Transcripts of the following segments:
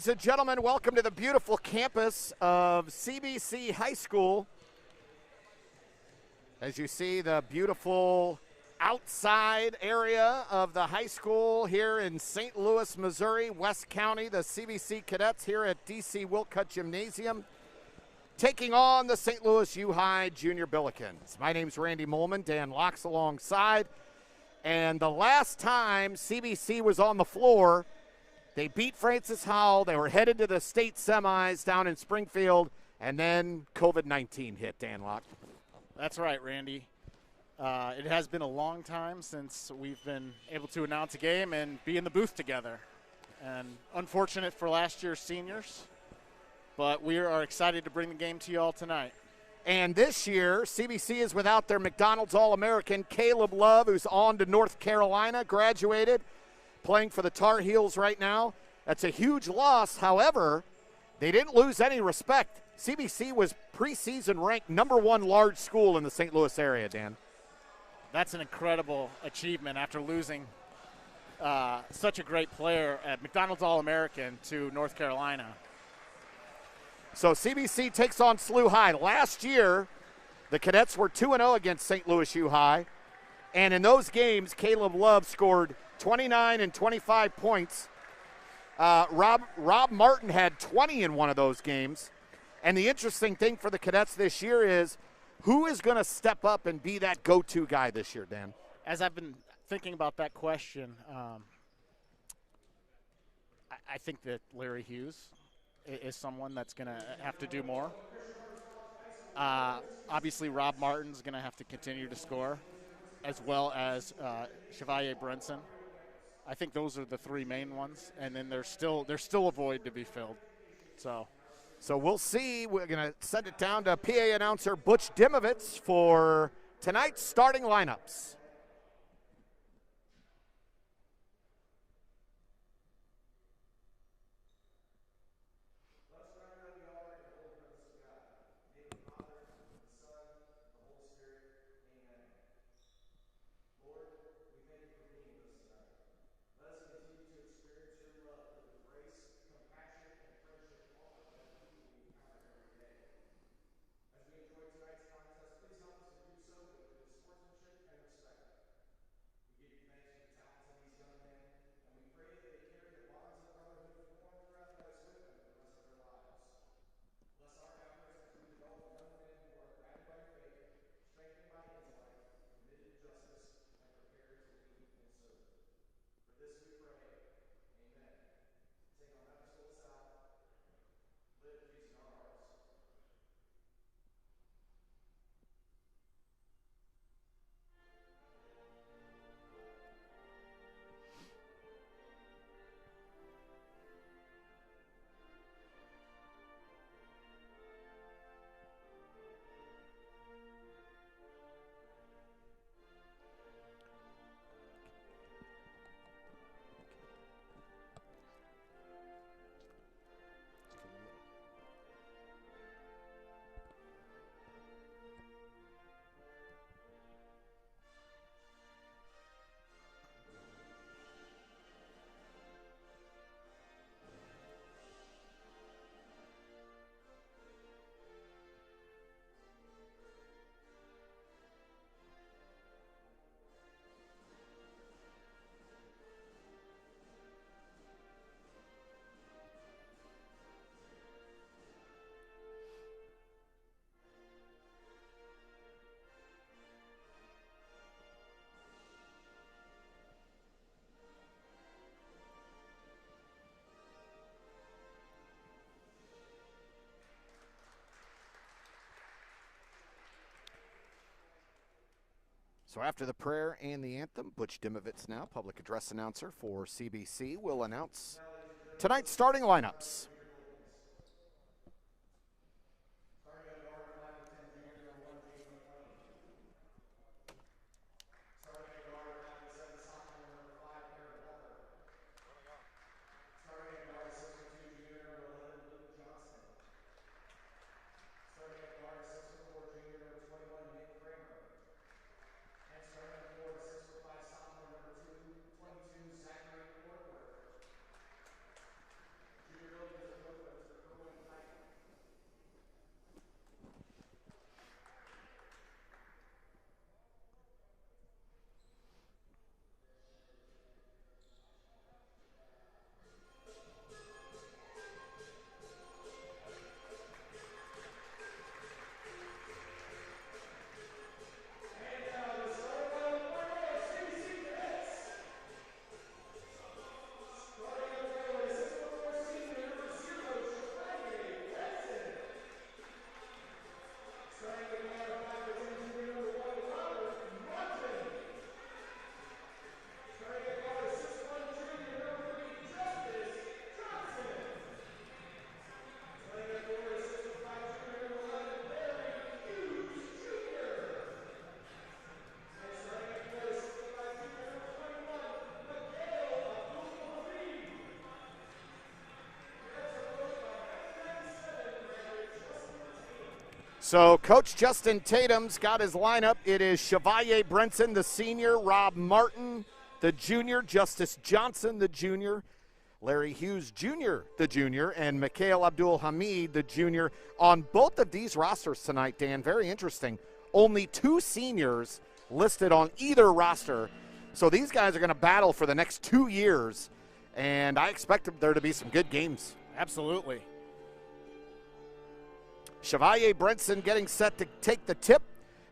Ladies and gentlemen, welcome to the beautiful campus of CBC High School. As you see, the beautiful outside area of the high school here in St. Louis, Missouri, West County, the CBC Cadets here at DC Wilcutt Gymnasium, taking on the St. Louis U High Junior Billikens. My name's Randy Molman, Dan Locks alongside. And the last time CBC was on the floor, they beat Francis Howell. They were headed to the state semis down in Springfield, and then COVID-19 hit, Dan Locke. That's right, Randy. It has been a long time since we've been able to announce a game and be in the booth together. And unfortunate for last year's seniors, but we are excited to bring the game to you all tonight. And this year, CBC is without their McDonald's All-American Caleb Love, who's on to North Carolina, graduated, playing for the Tar Heels right now. That's a huge loss. However, they didn't lose any respect. CBC was preseason ranked #1 large school in the St. Louis area, Dan. That's an incredible achievement after losing such a great player at McDonald's All-American to North Carolina. So CBC takes on SLUH High. Last year, the Cadets were 2-0 against St. Louis U High. And in those games, Caleb Love scored 29 and 25 points. Rob Martin had 20 in one of those games. And the interesting thing for the Cadets this year is who is going to step up and be that go-to guy this year, Dan? As I've been thinking about that question, I think that Larry Hughes is someone that's going to have to do more. Obviously, Rob Martin's going to have to continue to score, as well as Chevalier Brenson. I think those are the three main ones, and then there's still a void to be filled. So we'll see. We're going to send it down to PA announcer Butch Dimovitz for tonight's starting lineups. So after the prayer and the anthem, Butch Dimovitz now, public address announcer for CBC, will announce tonight's starting lineups. So Coach Justin Tatum's got his lineup. It is Chevalier Brenson, the senior, Rob Martin, the junior, Justice Johnson, the junior, Larry Hughes Jr., the junior, and Mikhail Abdul-Hamid, the junior. On both of these rosters tonight, Dan, very interesting. Only 2 seniors listed on either roster. So these guys are going to battle for the next 2 years, and I expect there to be some good games. Absolutely. Chevalier Brenson getting set to take the tip.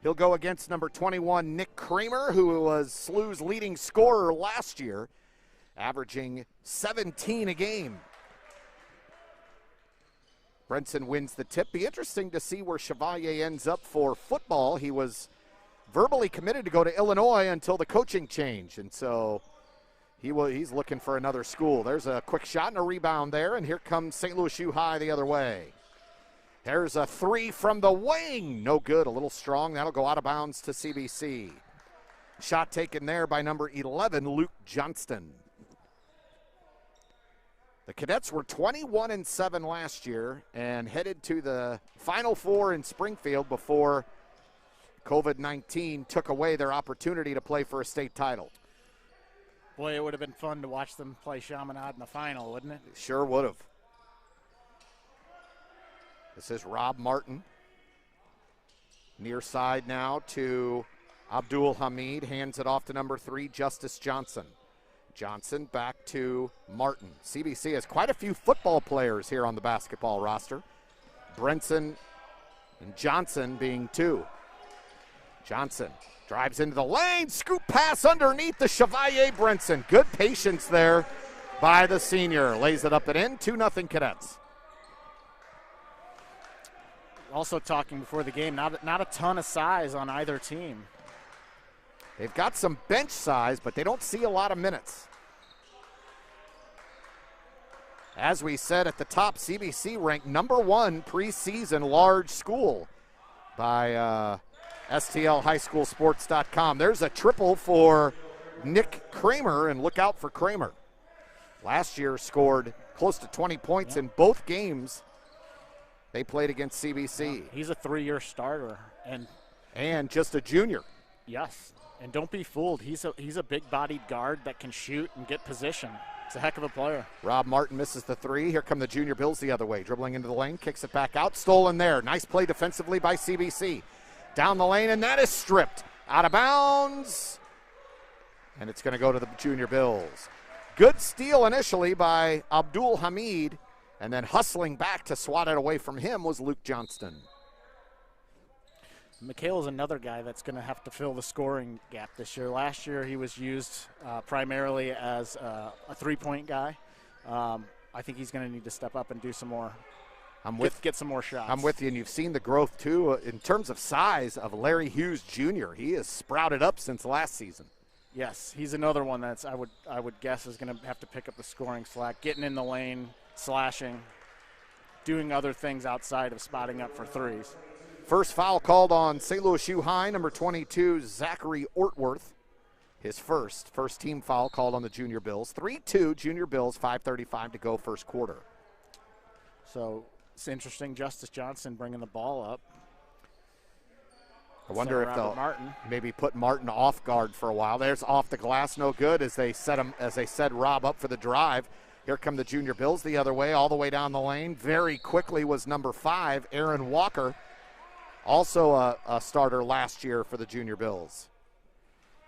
He'll go against number 21, Nick Kramer, who was SLUH's leading scorer last year, averaging 17 a game. Brenson wins the tip. Be interesting to see where Chevalier ends up for football. He was verbally committed to go to Illinois until the coaching change, and so he's looking for another school. There's a quick shot and a rebound there, and here comes St. Louis U High the other way. There's a 3 from the wing. No good, a little strong. That'll go out of bounds to CBC. Shot taken there by number 11, Luke Johnston. The Cadets were 21-7 last year and headed to the Final Four in Springfield before COVID-19 took away their opportunity to play for a state title. Boy, it would have been fun to watch them play Chaminade in the final, wouldn't it? Sure would have. This is Rob Martin. Near side now to Abdul-Hamid. Hands it off to number 3, Justice Johnson. Johnson back to Martin. CBC has quite a few football players here on the basketball roster. Brenson and Johnson being 2. Johnson drives into the lane. Scoop pass underneath the Chevalier Brenson. Good patience there by the senior. Lays it up and in. 2-0 Cadets. Also talking before the game, not a ton of size on either team. They've got some bench size, but they don't see a lot of minutes. As we said at the top, CBC ranked number 1 preseason large school by STLHighSchoolSports.com. There's a triple for Nick Kramer, and look out for Kramer. Last year scored close to 20 points in both games they played against CBC. Yeah, he's a 3-year starter. And just a junior. Yes, and don't be fooled. He's a big-bodied guard that can shoot and get position. It's a heck of a player. Rob Martin misses the 3. Here come the junior Bills the other way. Dribbling into the lane, kicks it back out. Stolen there. Nice play defensively by CBC. Down the lane, and that is stripped. Out of bounds. And it's going to go to the junior Bills. Good steal initially by Abdul-Hamid. And then hustling back to swat it away from him was Luke Johnston. Mikhail is another guy that's going to have to fill the scoring gap this year. Last year he was used primarily as a 3-point guy. I think he's going to need to step up and do some more. Get some more shots. I'm with you, and you've seen the growth too in terms of size of Larry Hughes Jr. He has sprouted up since last season. Yes, he's another one that's I would guess is going to have to pick up the scoring slack, getting in the lane, slashing, doing other things outside of spotting up for 3s. First foul called on St. Louis U High, number 22, Zachary Ortworth. His first team foul called on the Junior Bills. 3-2 Junior Bills, 5:35 to go first quarter. So it's interesting, Justice Johnson bringing the ball up. I wonder if they'll maybe put Martin off guard for a while. There's off the glass, no good as they set Rob up for the drive. Here come the Junior Bills the other way, all the way down the lane. Very quickly was number 5, Aaron Walker, also a starter last year for the Junior Bills.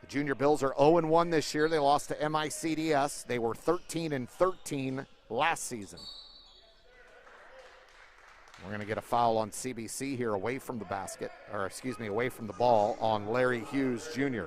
The Junior Bills are 0-1 this year. They lost to MICDS. They were 13-13 last season. We're going to get a foul on CBC here away from the away from the ball on Larry Hughes Jr.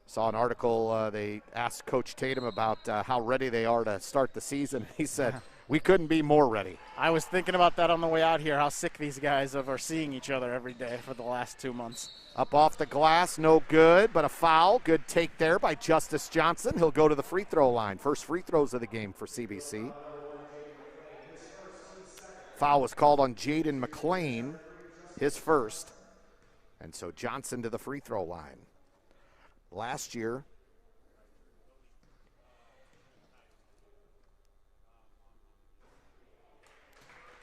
Saw an article, they asked Coach Tatum about how ready they are to start the season. He said, we couldn't be more ready. I was thinking about that on the way out here, how sick these guys are seeing each other every day for the last 2 months. Up off the glass, no good, but a foul. Good take there by Justice Johnson. He'll go to the free throw line. First free throws of the game for CBC. Foul was called on Jaden McLean, his first. And so Johnson to the free throw line. Last year,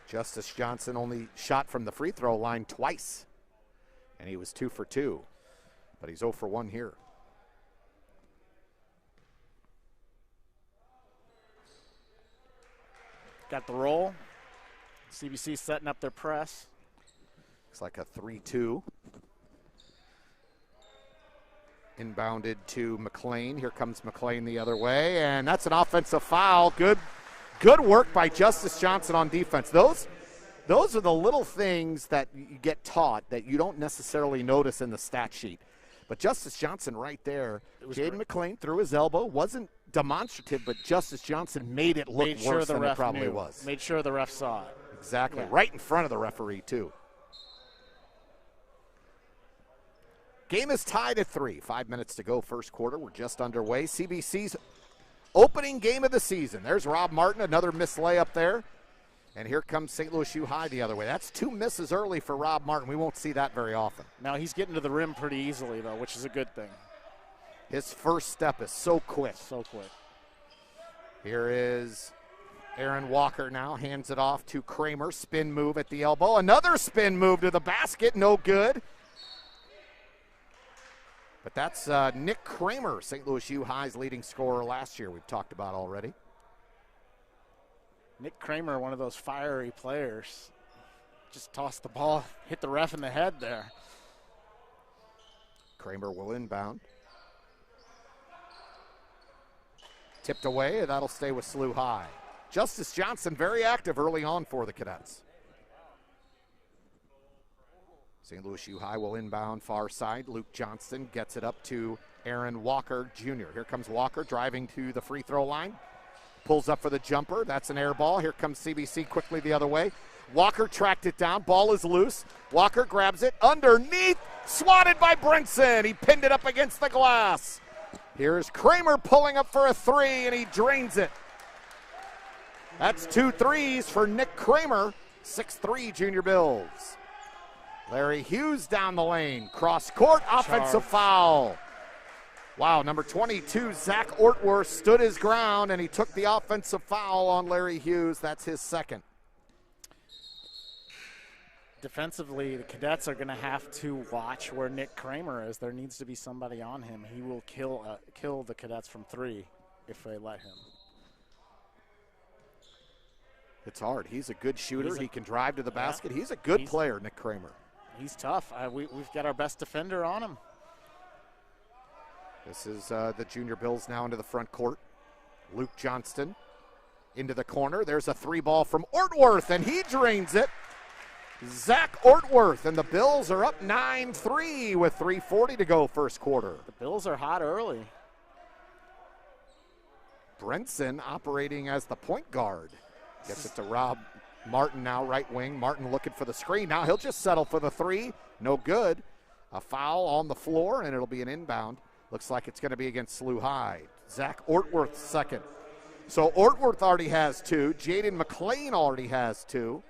Justice Johnson only shot from the free throw line twice, and he was 2 for 2, but he's 0 for 1 here. Got the roll. CBC setting up their press. Looks like a 3-2. Inbounded to McLean. Here comes McLean the other way, and that's an offensive foul. Good work by Justice Johnson on defense. Those are the little things that you get taught that you don't necessarily notice in the stat sheet. But Justice Johnson right there, Jaden McLean threw his elbow. Wasn't demonstrative, but Justice Johnson made it look worse than it probably was. Made sure the ref saw it. Exactly. Yeah. Right in front of the referee, too. Game is tied at 3. 5 minutes to go, first quarter. We're just underway. CBC's opening game of the season. There's Rob Martin, another missed layup there. And here comes St. Louis U High the other way. That's 2 misses early for Rob Martin. We won't see that very often. Now he's getting to the rim pretty easily, though, which is a good thing. His first step is so quick. So quick. Here is Aaron Walker now. Hands it off to Kramer. Spin move at the elbow. Another spin move to the basket. No good. But that's Nick Kramer, St. Louis U High's leading scorer last year, we've talked about already. Nick Kramer, one of those fiery players. Just tossed the ball, hit the ref in the head there. Kramer will inbound. Tipped away, and that'll stay with SLUH High. Justice Johnson very active early on for the Cadets. St. Louis U High will inbound far side. Luke Johnston gets it up to Aaron Walker Jr. Here comes Walker driving to the free throw line. Pulls up for the jumper. That's an air ball. Here comes CBC quickly the other way. Walker tracked it down. Ball is loose. Walker grabs it underneath. Swatted by Brinson. He pinned it up against the glass. Here's Kramer pulling up for a 3, and he drains it. That's 2 threes for Nick Kramer. 6'3" Junior Bills. Larry Hughes down the lane. Cross court, offensive foul. Wow, number 22, Zach Ortworth, stood his ground, and he took the offensive foul on Larry Hughes. That's his second. Defensively, the Cadets are going to have to watch where Nick Kramer is. There needs to be somebody on him. He will kill the Cadets from 3 if they let him. It's hard. He's a good shooter. He can drive to the basket. He's a good player, Nick Kramer. He's tough. We've got our best defender on him. This is the Junior Bills now into the front court. Luke Johnston into the corner. There's a 3 ball from Ortworth, and he drains it. Zach Ortworth, and the Bills are up 9-3 with 3:40 to go first quarter. The Bills are hot early. Brenson operating as the point guard. Gets it to Rob Martin now, right wing. Martin looking for the screen. Now he'll just settle for the 3. No good. A foul on the floor, and it'll be an inbound. Looks like it's going to be against SLUH High. Zach Ortworth second. So Ortworth already has 2. Jaden McLean already has 2.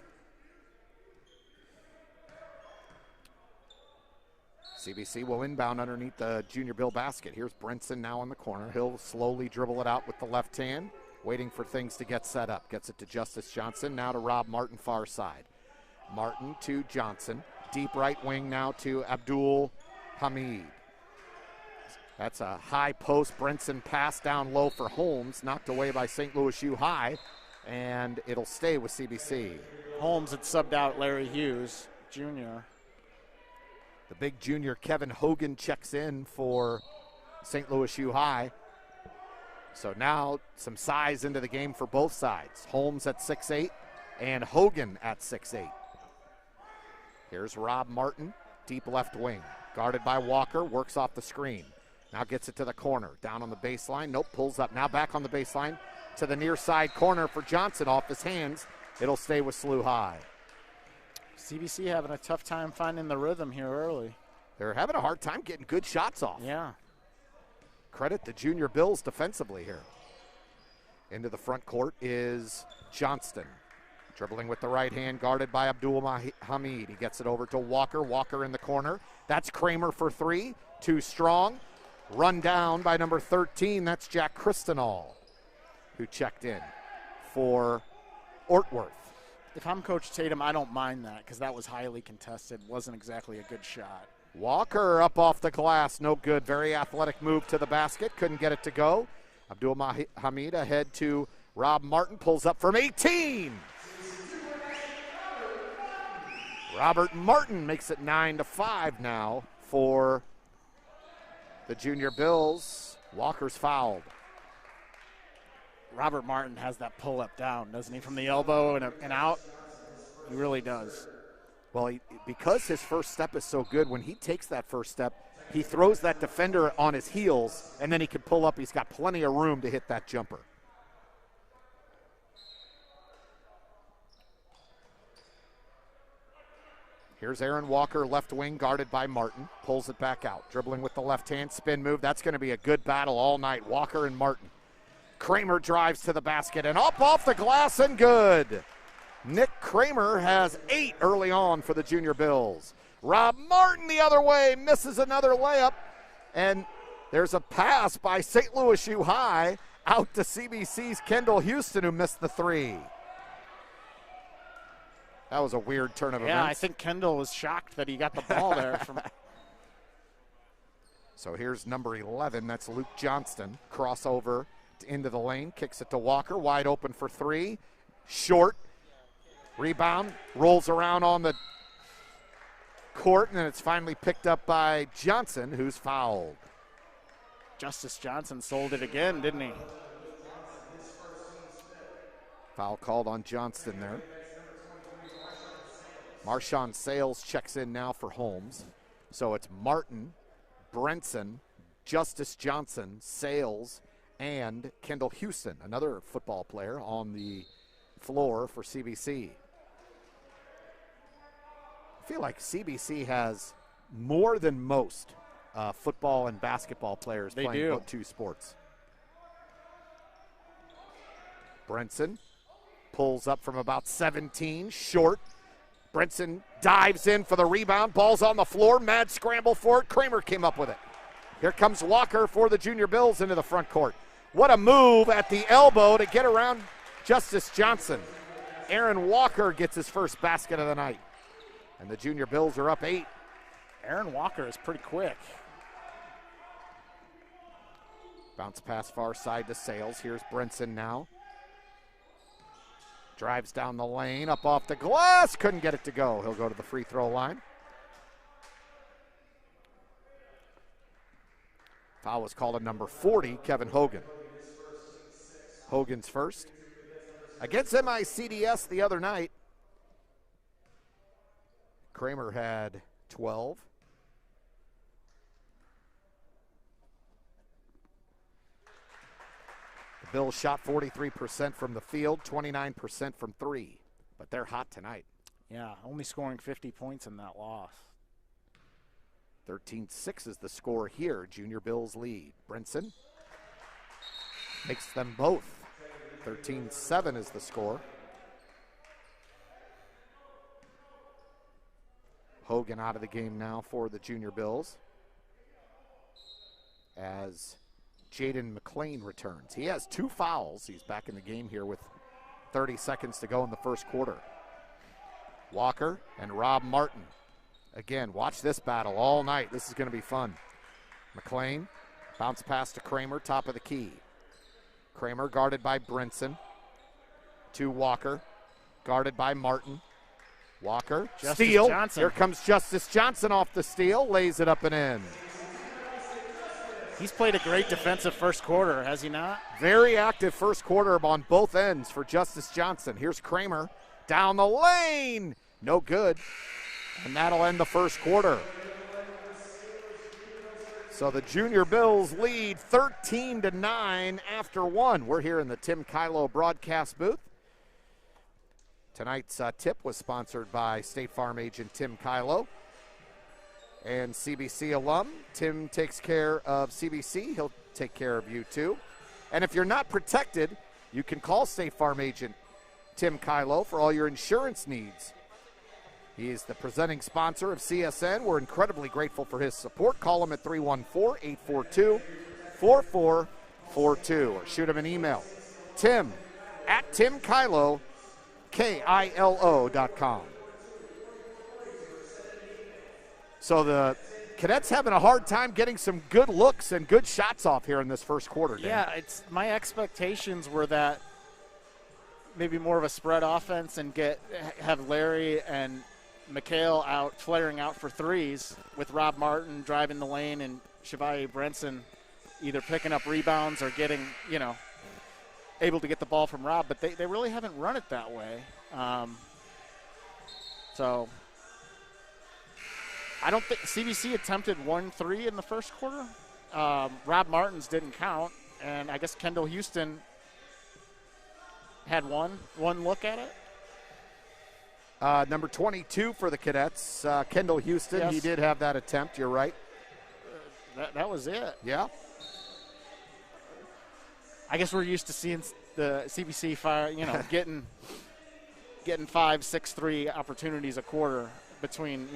CBC will inbound underneath the Junior Bill basket. Here's Brinson now in the corner. He'll slowly dribble it out with the left hand, waiting for things to get set up. Gets it to Justice Johnson, now to Rob Martin far side. Martin to Johnson. Deep right wing now to Abdul Hamid. That's a high post. Brinson pass down low for Holmes, knocked away by St. Louis U High, and it'll stay with CBC. Holmes had subbed out Larry Hughes, Jr. The big junior Kevin Hogan checks in for St. Louis U High. So now some size into the game for both sides. Holmes at 6'8", and Hogan at 6'8". Here's Rob Martin, deep left wing. Guarded by Walker, works off the screen. Now gets it to the corner, down on the baseline. Nope, pulls up. Now back on the baseline to the near side corner for Johnson off his hands. It'll stay with SLUH High. CBC having a tough time finding the rhythm here early. They're having a hard time getting good shots off. Yeah. Credit the Junior Bills defensively here. Into the front court is Johnston. Dribbling with the right hand, guarded by Abdul Hamid. He gets it over to Walker. Walker in the corner. That's Kramer for 3. Too strong. Run down by number 13. That's Jack Christenal, who checked in for Ortworth. if I'm Coach Tatum, I don't mind that because that was highly contested. Wasn't exactly a good shot. Walker up off the glass, no good. Very athletic move to the basket, couldn't get it to go. Abdul Hamid ahead to Rob Martin, pulls up from 18. Robert Martin makes it 9-5 now for the Junior Bills. Walker's fouled. Robert Martin has that pull-up down, doesn't he, from the elbow and out? He really does. Well, because his first step is so good, when he takes that first step, he throws that defender on his heels, and then he can pull up. He's got plenty of room to hit that jumper. Here's Aaron Walker, left wing, guarded by Martin. Pulls it back out. Dribbling with the left hand, spin move. That's going to be a good battle all night. Walker and Martin. Kramer drives to the basket and up off the glass and good. Nick Kramer has 8 early on for the Junior Bills. Rob Martin the other way, misses another layup. And there's a pass by St. Louis U High out to CBC's Kendall Houston, who missed the 3. That was a weird turn of events. Yeah, I think Kendall was shocked that he got the ball there. So here's number 11. That's Luke Johnston. Crossover into the lane. Kicks it to Walker. Wide open for 3. Short. Rebound. Rolls around on the court, and then it's finally picked up by Johnson, who's fouled. Justice Johnson sold it again, didn't he? Foul called on Johnston there. Marshawn Sales checks in now for Holmes. So it's Martin, Brenson, Justice Johnson, Sales, and Kendall Houston, another football player on the floor for CBC. I feel like CBC has more than most football and basketball players playing both 2 sports. Brenson pulls up from about 17, short. Brenson dives in for the rebound. Ball's on the floor. Mad scramble for it. Kramer came up with it. Here comes Walker for the Junior Bills into the front court. What a move at the elbow to get around Justice Johnson. Aaron Walker gets his first basket of the night. And the Junior Bills are up 8. Aaron Walker is pretty quick. Bounce pass far side to Sales. Here's Brenson now. Drives down the lane, up off the glass. Couldn't get it to go. He'll go to the free throw line. Foul was called on number 40, Kevin Hogan. Hogan's first. Against MICDS the other night, Kramer had 12. The Bills shot 43% from the field, 29% from 3. But they're hot tonight. Yeah, only scoring 50 points in that loss. 13-6 is the score here. Junior Bills lead. Brinson makes them both. 13-7 is the score. Hogan out of the game now for the Junior Bills as Jaden McClain returns. He has 2 fouls. He's back in the game here with 30 seconds to go in the first quarter. Walker and Rob Martin. Again, watch this battle all night. This is going to be fun. McClain, bounce pass to Kramer, top of the key. Kramer guarded by Brinson. To Walker, guarded by Martin. Walker, steal. Johnson. Here comes Justice Johnson off the steal, lays it up and in. He's played a great defensive first quarter, has he not? Very active first quarter on both ends for Justice Johnson. Here's Kramer down the lane. No good. And that'll end the first quarter. So the Junior Bills lead 13-9 after 1. We're here in the Tim Kylo broadcast booth. Tonight's tip was sponsored by State Farm agent Tim Kylo and CBC alum. Tim takes care of CBC. He'll take care of you too. And if you're not protected, you can call State Farm agent Tim Kylo for all your insurance needs. He is the presenting sponsor of CSN. We're incredibly grateful for his support. Call him at 314-842-4442 or shoot him an email. Tim@timkylo.com. KILO.com. So the Cadets having a hard time getting some good looks and good shots off here in this first quarter, Dan. Yeah, my expectations were that maybe more of a spread offense and have Larry and Mikhail flaring out for threes with Rob Martin driving the lane and Chevalier Brenson either picking up rebounds or getting, able to get the ball from Rob, but they really haven't run it that way. So I don't think CBC attempted 1-3 in the first quarter. Rob Martin's didn't count, and I guess Kendall Houston had one look at it. Number 22 for the Cadets, Kendall Houston. Yes. He did have that attempt. You're right. That was it. Yeah. I guess we're used to seeing the CBC fire, getting 5, 6, 3 opportunities a quarter between,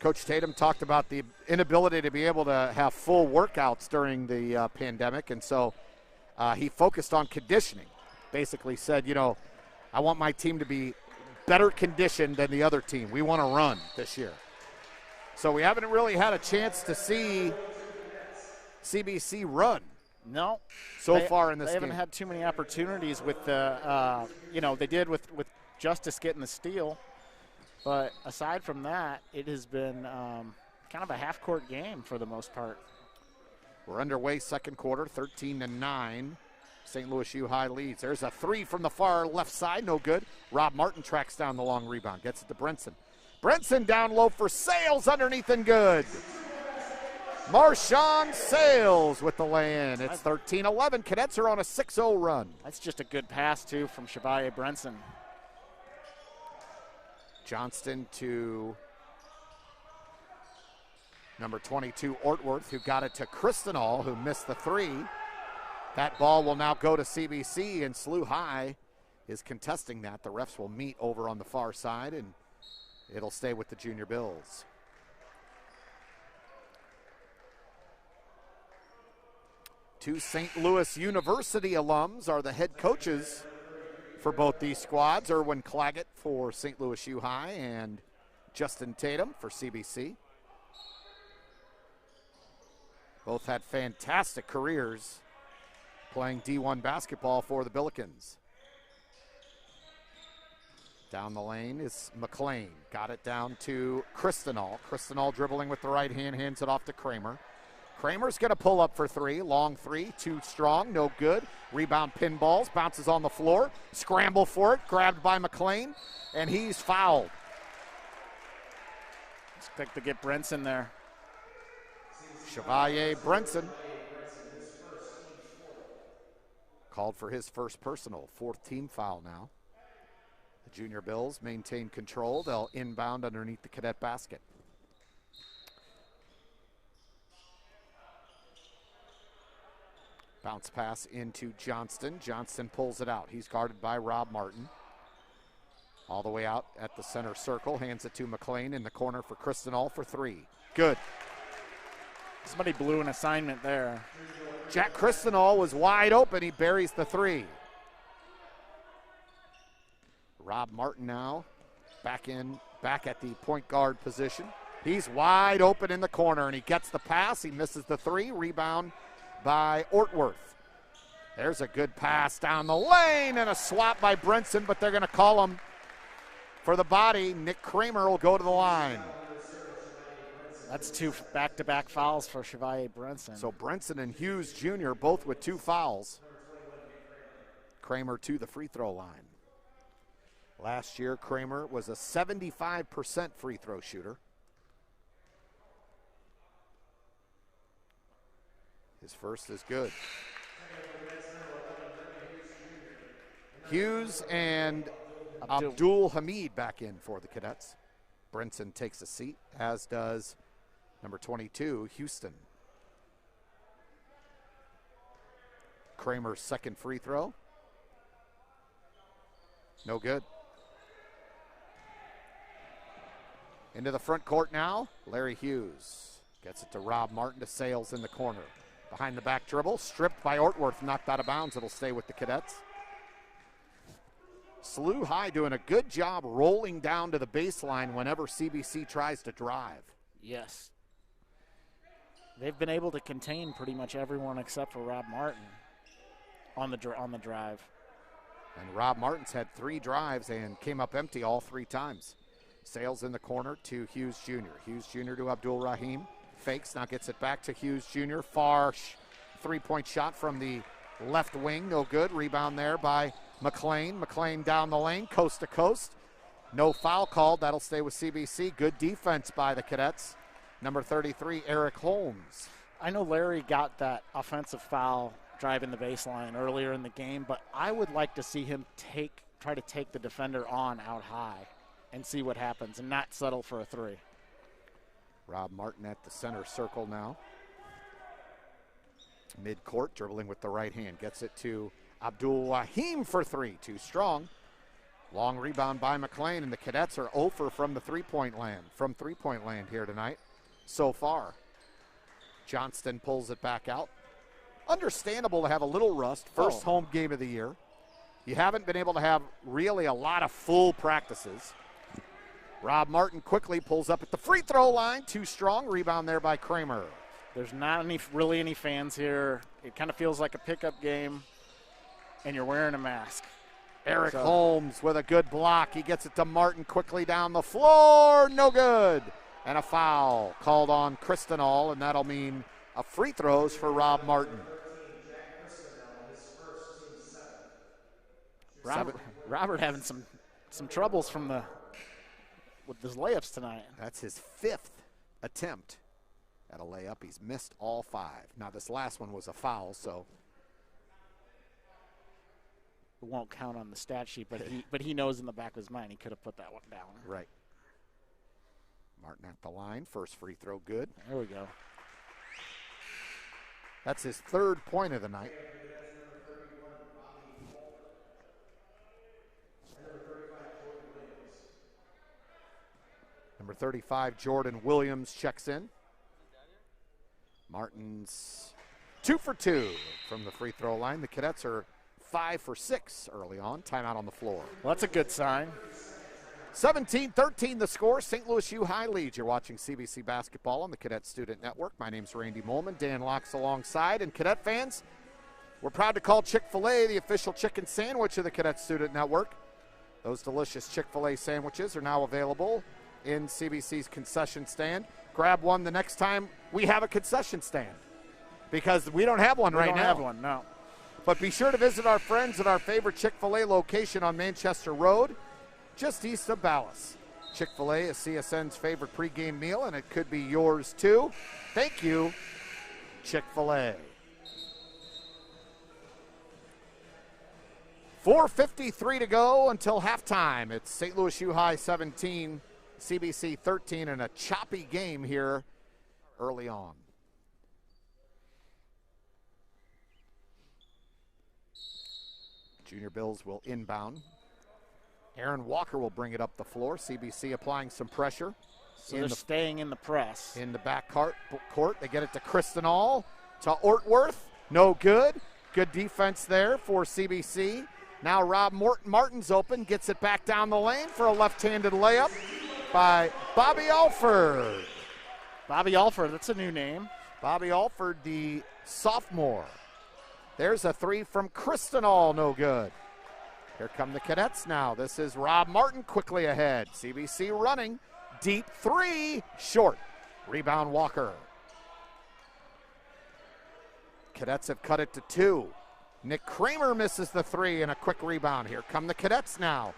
Coach Tatum talked about the inability to be able to have full workouts during the pandemic, and so he focused on conditioning. Basically said, I want my team to be better conditioned than the other team. We want to run this year. So we haven't really had a chance to see CBC run. No. So far in this game. They haven't had too many opportunities with the, they did with Justice getting the steal. But aside from that, it has been kind of a half-court game for the most part. We're underway second quarter, 13-9. St. Louis U High leads. There's a three from the far left side, no good. Rob Martin tracks down the long rebound, gets it to Brenson. Brenson down low for Sales, underneath and good. Marshawn Sales with the lay-in. It's 13-11. Cadets are on a 6-0 run. That's just a good pass, too, from Chevalier Brenson. Johnston to number 22, Ortworth, who got it to Kristenall, who missed the three. That ball will now go to CBC, and SLUH High is contesting that. The refs will meet over on the far side, and it'll stay with the Junior Bills. Two St. Louis University alums are the head coaches for both these squads. Erwin Claggett for St. Louis U High and Justin Tatum for CBC. Both had fantastic careers playing D1 basketball for the Billikens. Down the lane is McLean. Got it down to Kristenall. Kristenall dribbling with the right hand, hands it off to Kramer. Kramer's going to pull up for three. Long three, too strong, no good. Rebound pinballs, bounces on the floor. Scramble for it, grabbed by McLean, and he's fouled. Expect to get Brenson there. Chevalier Brenson called for his first personal, fourth team foul now. The Junior Bills maintain control. They'll inbound underneath the Cadet basket. Bounce pass into Johnston. Johnston pulls it out. He's guarded by Rob Martin. All the way out at the center circle. Hands it to McLean in the corner for Kristenall for three. Good. Somebody blew an assignment there. Jack Kristenall was wide open. He buries the three. Rob Martin now back at the point guard position. He's wide open in the corner, and he gets the pass. He misses the three. Rebound by Ortworth. There's a good pass down the lane and a swap by Brenson, but they're going to call him for the body. Nick Kramer will go to the line. That's two back-to-back fouls for Chevalier Brenson. So Brenson and Hughes Jr. both with two fouls. Kramer to the free throw line. Last year, Kramer was a 75% free throw shooter. His first is good. Hughes and Abdul Hamid back in for the Cadets. Brenson takes a seat, as does number 22, Houston. Kramer's second free throw. No good. Into the front court now, Larry Hughes. Gets it to Rob Martin, to Sales in the corner. Behind the back dribble, stripped by Ortworth, knocked out of bounds. It'll stay with the Cadets. SLUH doing a good job rolling down to the baseline whenever CBC tries to drive. Yes. They've been able to contain pretty much everyone except for Rob Martin on the drive. And Rob Martin's had 3 drives and came up empty all 3 times. Sails in the corner to Hughes Jr. Hughes Jr. to Abdul Rahim. Fakes, now gets it back to Hughes Jr. Far 3-point shot from the left wing, no good. Rebound there by McLean. McLean down the lane, coast to coast. No foul called, that'll stay with CBC. Good defense by the Cadets. Number 33, Eric Holmes. I know Larry got that offensive foul driving the baseline earlier in the game, but I would like to see him try to take the defender on out high and see what happens and not settle for a 3. Rob Martin at the center circle now. Mid-court, dribbling with the right hand. Gets it to Abdul Wahim for 3. Too strong. Long rebound by McLean, and the Cadets are 0 from the three-point land here tonight so far. Johnston pulls it back out. Understandable to have a little rust. First home game of the year. You haven't been able to have really a lot of full practices. Rob Martin quickly pulls up at the free throw line. Too strong. Rebound there by Kramer. There's not really any fans here. It kind of feels like a pickup game, and you're wearing a mask. Eric Holmes with a good block. He gets it to Martin quickly down the floor. No good. And a foul called on Kristenall, and that'll mean a free throws for Rob Martin. Robert having some troubles with his layups tonight. That's his 5th attempt at a layup. He's missed all 5. Now this last one was a foul, so it won't count on the stat sheet, but he knows in the back of his mind he could have put that one down. Right. Martin at the line. First free throw good. There we go. That's his 3rd point of the night. Number 35, Jordan Williams checks in. Martin's 2 for 2 from the free throw line. The Cadets are 5 for 6 early on. Timeout on the floor. Well, that's a good sign. 17-13 the score. St. Louis U High leads. You're watching CBC basketball on the Cadet Student Network. My name's Randy Molman. Dan Locks alongside. And Cadet fans, we're proud to call Chick-fil-A the official chicken sandwich of the Cadet Student Network. Those delicious Chick-fil-A sandwiches are now available in CBC's concession stand. Grab one the next time we have a concession stand, because we don't have one right now. We don't have one, no. But be sure to visit our friends at our favorite Chick-fil-A location on Manchester Road, just east of Ballas. Chick-fil-A is CSN's favorite pregame meal, and it could be yours too. Thank you, Chick-fil-A. 4:53 to go until halftime. It's St. Louis U High 17, CBC 13, and a choppy game here early on. Junior Bills will inbound. Aaron Walker will bring it up the floor. CBC applying some pressure. So they're staying in the press. In the back court. They get it to Kristenall, to Ortworth. No good. Good defense there for CBC. Now Rob Martin's open. Gets it back down the lane for a left-handed layup by Bobby Alford. Bobby Alford, that's a new name. Bobby Alford, the sophomore. There's a 3 from Kristenall, no good. Here come the Cadets now. This is Rob Martin quickly ahead. CBC running. Deep 3, short. Rebound Walker. Cadets have cut it to 2. Nick Kramer misses the 3 and a quick rebound. Here come the Cadets now.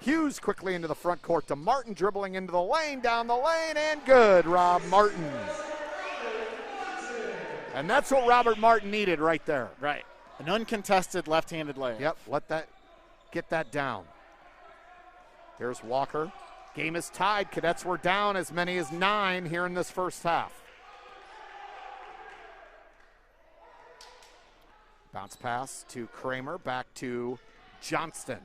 Hughes quickly into the front court to Martin, dribbling into the lane, down the lane, and good. Rob Martin. And that's what Robert Martin needed right there. Right. An uncontested left-handed layup. Yep, get that down. Here's Walker. Game is tied. Cadets were down as many as 9 here in this first half. Bounce pass to Kramer, back to Johnston.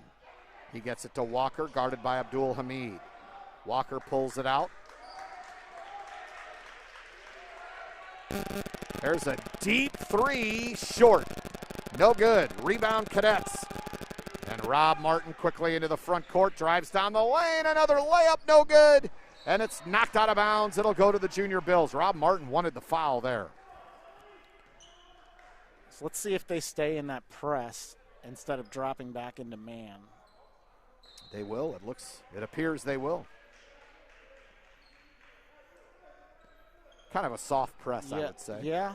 He gets it to Walker, guarded by Abdul Hamid. Walker pulls it out. There's a deep 3, short. No good. Rebound Cadets. And Rob Martin quickly into the front court, drives down the lane, another layup, no good. And it's knocked out of bounds. It'll go to the Junior Bills. Rob Martin wanted the foul there. So let's see if they stay in that press instead of dropping back into man. They will. It appears they will. Kind of a soft press, I would say. Yeah.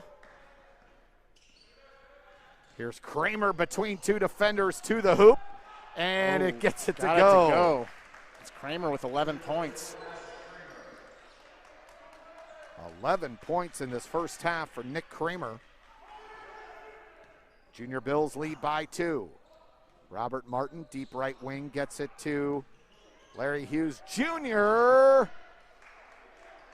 Here's Kramer between two defenders to the hoop, and it gets it to go. It's Kramer with 11 points. 11 points in this first half for Nick Kramer. Junior Bills lead by 2. Robert Martin, deep right wing, gets it to Larry Hughes Jr.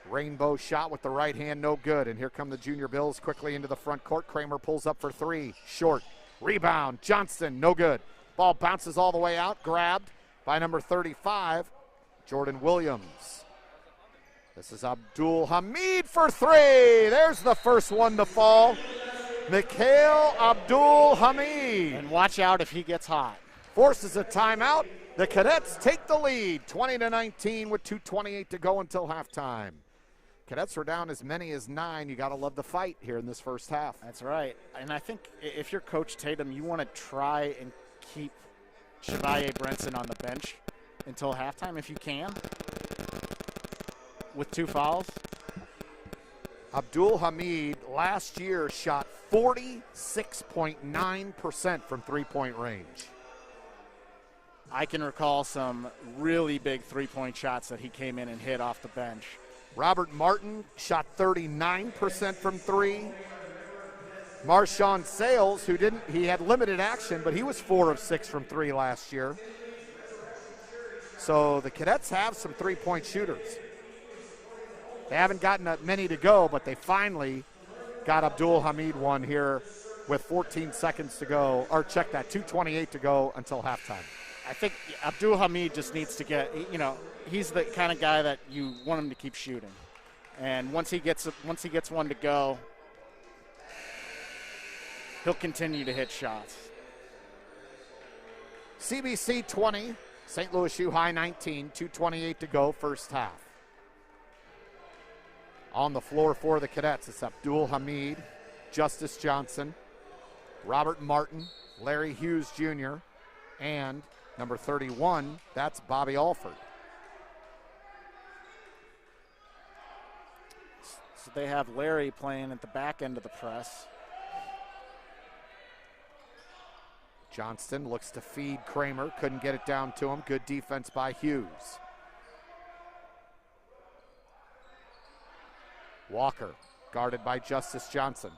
Rainbow shot with the right hand, no good. And here come the Junior Bills quickly into the front court. Kramer pulls up for 3, short. Rebound, Johnston, no good. Ball bounces all the way out, grabbed by number 35, Jordan Williams. This is Abdul Hamid for 3. There's the first one to fall. Mikhail Abdul Hamid. And watch out if he gets hot. Forces a timeout. The Cadets take the lead, 20-19 with 2:28 to go until halftime. Cadets were down as many as 9. You got to love the fight here in this first half. That's right. And I think if you're Coach Tatum, you want to try and keep Chevalier Brenson on the bench until halftime if you can, with 2 fouls. Abdul Hamid last year shot 46.9% from three-point range. I can recall some really big three-point shots that he came in and hit off the bench. Robert Martin shot 39% from 3. Marshawn Sales, he had limited action, but he was 4 of 6 from 3 last year. So the Cadets have some three-point shooters. They haven't gotten that many to go, but they finally got Abdul Hamid one here with 14 seconds to go, or check that, 2:28 to go until halftime. I think Abdul Hamid just needs to get, he's the kind of guy that you want him to keep shooting. And once he gets one to go, he'll continue to hit shots. CBC 20, St. Louis U High 19, 2:28 to go, first half. On the floor for the Cadets, it's Abdul Hamid, Justice Johnson, Robert Martin, Larry Hughes Jr., and number 31, that's Bobby Alford. So they have Larry playing at the back end of the press. Johnston looks to feed Kramer, couldn't get it down to him. Good defense by Hughes. Walker, guarded by Justice Johnson.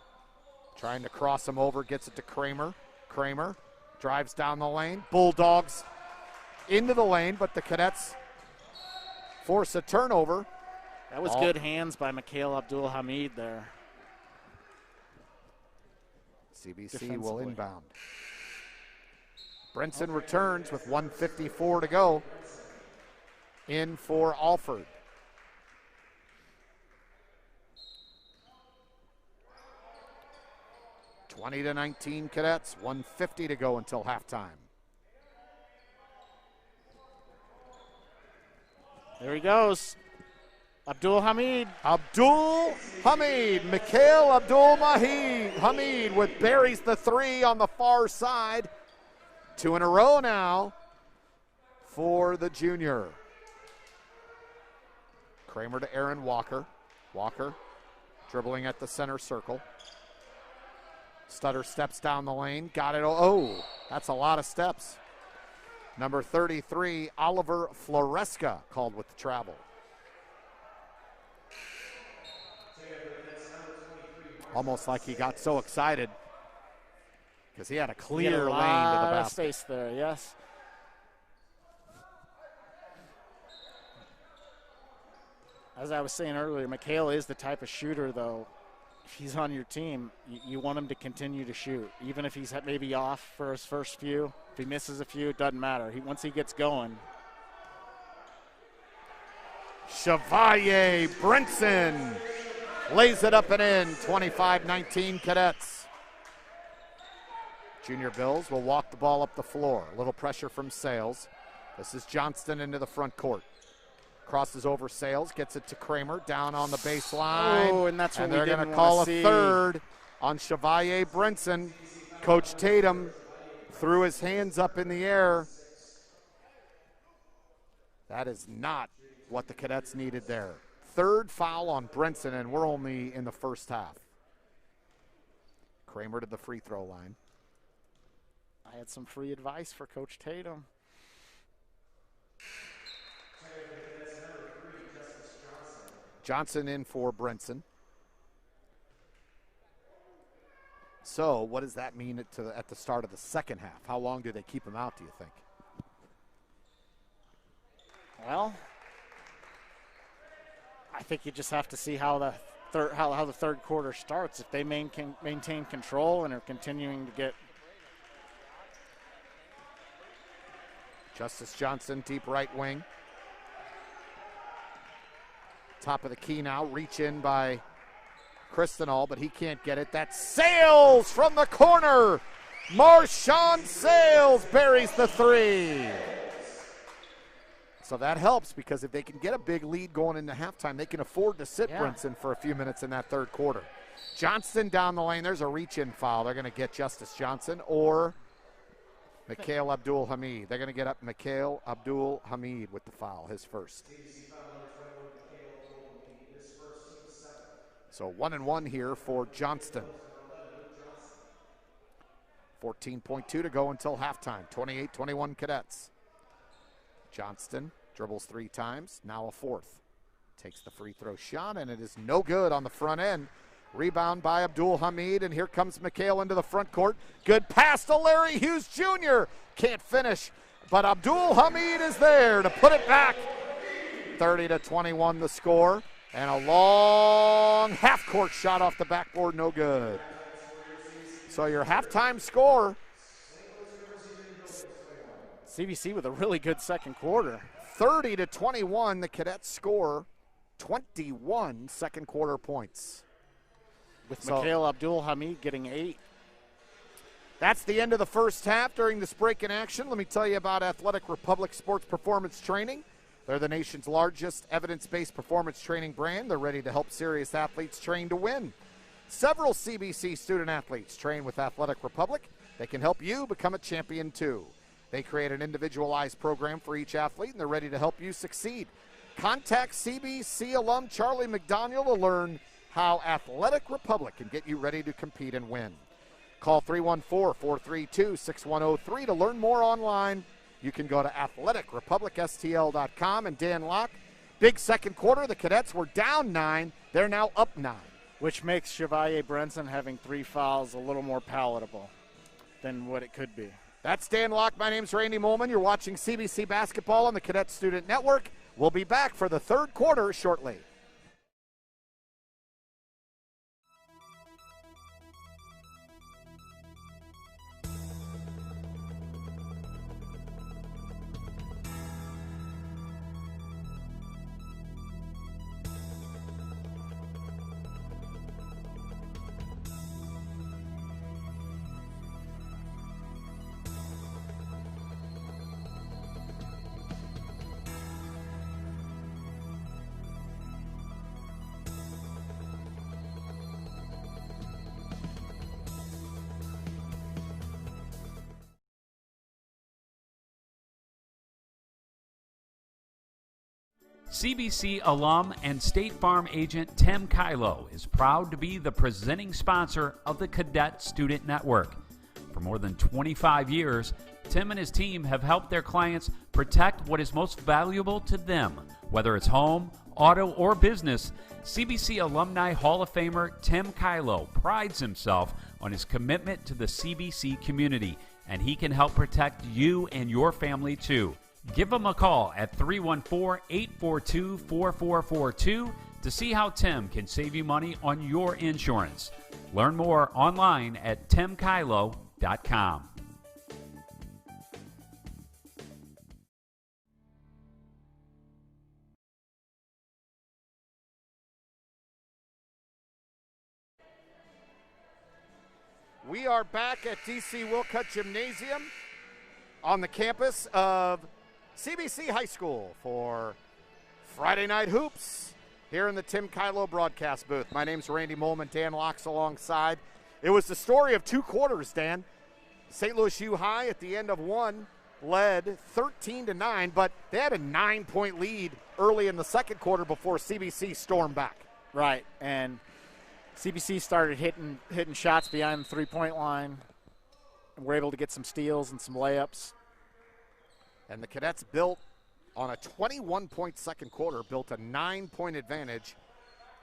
Trying to cross him over, gets it to Kramer. Kramer drives down the lane. Bulldogs into the lane, but the Cadets force a turnover. That was good hands by Mikhail Abdul Hamid there. CBC will inbound. Brenson returns with 1:54 to go. In for Alford. (20-19) Cadets, 1:50 to go until halftime. There he goes. Abdul Hamid. Abdul Hamid, Mikhail Abdul Hamid buries the 3 on the far side. 2 in a row now for the junior. Kramer to Aaron Walker. Walker dribbling at the center circle. Stutter steps down the lane, got it. Oh, that's a lot of steps. Number 33, Oliver Floresca, called with the travel. Almost like he got so excited because he had a clear lane to the basket. Space there, yes. As I was saying earlier, Mikhail is the type of shooter, though. If he's on your team, you want him to continue to shoot. Even if he's maybe off for his first few, if he misses a few, it doesn't matter. Once he gets going. Chevalier Brenson lays it up and in, 25-19 Cadets. Junior Bills will walk the ball up the floor. A little pressure from Sales. This is Johnston into the front court. Crosses over Sales, gets it to Kramer, down on the baseline. Oh, and that's what they're we didn't going to call want a to see. third on Chevalier Brinson. Coach Tatum threw his hands up in the air. That is not what the Cadets needed there. Third foul on Brinson, and we're only in the first half. Kramer to the free throw line. I had some free advice for Coach Tatum. Johnson in for Brinson. So what does that mean at the start of the second half? How long do they keep him out, do you think? Well, I think you just have to see how the third quarter starts. If they maintain control and are continuing to get. Justice Johnson, deep right wing. Top of the key now, reach in by Cristenall, but he can't get it. That's Sales from the corner. Marshawn Sales buries the three. So that helps, because if they can get a big lead going into halftime, they can afford to sit Brinson for a few minutes in that third quarter. Johnston down the lane. There's a reach-in foul. They're going to get Justice Johnson or Mikhail Abdul-Hamid. They're going to get up Mikhail Abdul-Hamid with the foul, his first. So 1-1 here for Johnston. 14.2 to go until halftime. 28-21 Cadets. Johnston dribbles 3 times, now a fourth. Takes the free throw shot, and it is no good on the front end. Rebound by Abdul-Hamid, and here comes Mikhail into the front court. Good pass to Larry Hughes Jr. Can't finish, but Abdul-Hamid is there to put it back. 30-21 the score, and a long half-court shot off the backboard, no good. So your halftime score. CBC with a really good second quarter. 30-21, the Cadets score 21 second quarter points. With Mikhail Abdul-Hamid getting 8. That's the end of the first half. During this break in action, let me tell you about Athletic Republic Sports Performance Training. They're the nation's largest evidence-based performance training brand. They're ready to help serious athletes train to win. Several CBC student athletes train with Athletic Republic. They can help you become a champion too. They create an individualized program for each athlete, and they're ready to help you succeed. Contact CBC alum Charlie McDaniel to learn how Athletic Republic can get you ready to compete and win. Call 314-432-6103 to learn more online. You can go to athleticrepublicstl.com. And Dan Locke, big second quarter. The Cadets were down 9. They're now up 9. Which makes Chevalier Brinson having 3 fouls a little more palatable than what it could be. That's Dan Locke. My name's Randy Molman. You're watching CBC Basketball on the Cadet Student Network. We'll be back for the third quarter shortly. CBC alum and State Farm agent Tim Kylo is proud to be the presenting sponsor of the Cadet Student Network. For more than 25 years, Tim and his team have helped their clients protect what is most valuable to them. Whether it's home, auto, or business, CBC Alumni Hall of Famer Tim Kylo prides himself on his commitment to the CBC community, and he can help protect you and your family too. Give him a call at 314-842-4442 to see how Tim can save you money on your insurance. Learn more online at timkylo.com. We are back at DC Wilcutt Gymnasium on the campus of CBC High School for Friday Night Hoops here in the Tim Kylo broadcast booth. My name's Randy Molman, Dan Locks alongside. It was the story of 2 quarters, Dan. St. Louis U High at the end of one led 13-9, but they had a 9-point lead early in the second quarter before CBC stormed back. Right, and CBC started hitting shots behind the three-point line, and were able to get some steals and some layups. And the Cadets built on a 21-point second quarter, built a 9-point advantage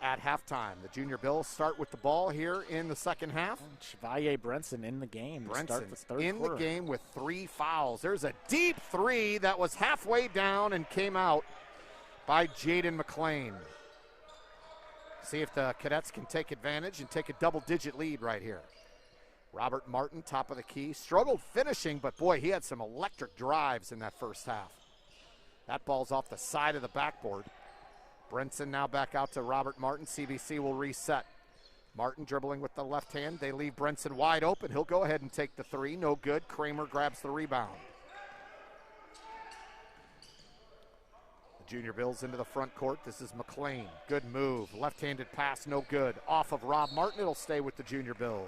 at halftime. The Junior Bills start with the ball here in the second half. Chevalier Brenson in the game. Brenson in the game with 3 fouls. There's a deep three that was halfway down and came out by Jaden McLean. See if the Cadets can take advantage and take a double-digit lead right here. Robert Martin, top of the key, struggled finishing, but boy, he had some electric drives in that first half. That ball's off the side of the backboard. Brenson now back out to Robert Martin. CBC will reset. Martin dribbling with the left hand. They leave Brenson wide open. He'll go ahead and take the three. No good. Kramer grabs the rebound. The Junior Bills into the front court. This is McLean. Good move. Left-handed pass, no good. Off of Rob Martin. It'll stay with the Junior Bills.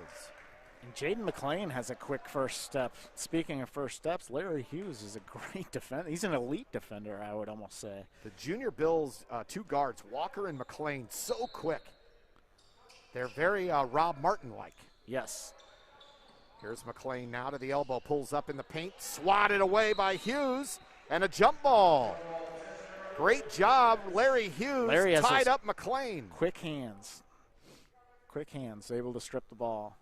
And Jaden McLean has a quick first step. Speaking of first steps, Larry Hughes is a great defender. He's an elite defender, I would almost say. The Junior Bills, 2 guards, Walker and McLean, so quick. They're very Rob Martin-like. Yes. Here's McLean now to the elbow, pulls up in the paint, swatted away by Hughes, and a jump ball. Great job, Larry Hughes. Larry has tied up McLean. Quick hands, able to strip the ball.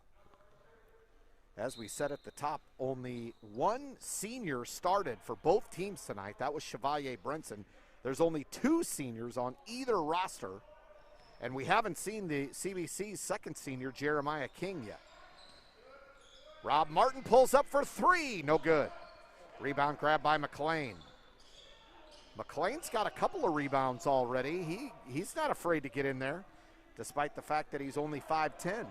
As we said at the top, only 1 senior started for both teams tonight. That was Chevalier Brenson. There's only 2 seniors on either roster, and we haven't seen the CBC's second senior, Jeremiah King, yet. Rob Martin pulls up for 3, no good. Rebound grab by McLean. McLean's got a couple of rebounds already. He's not afraid to get in there, despite the fact that he's only 5'10".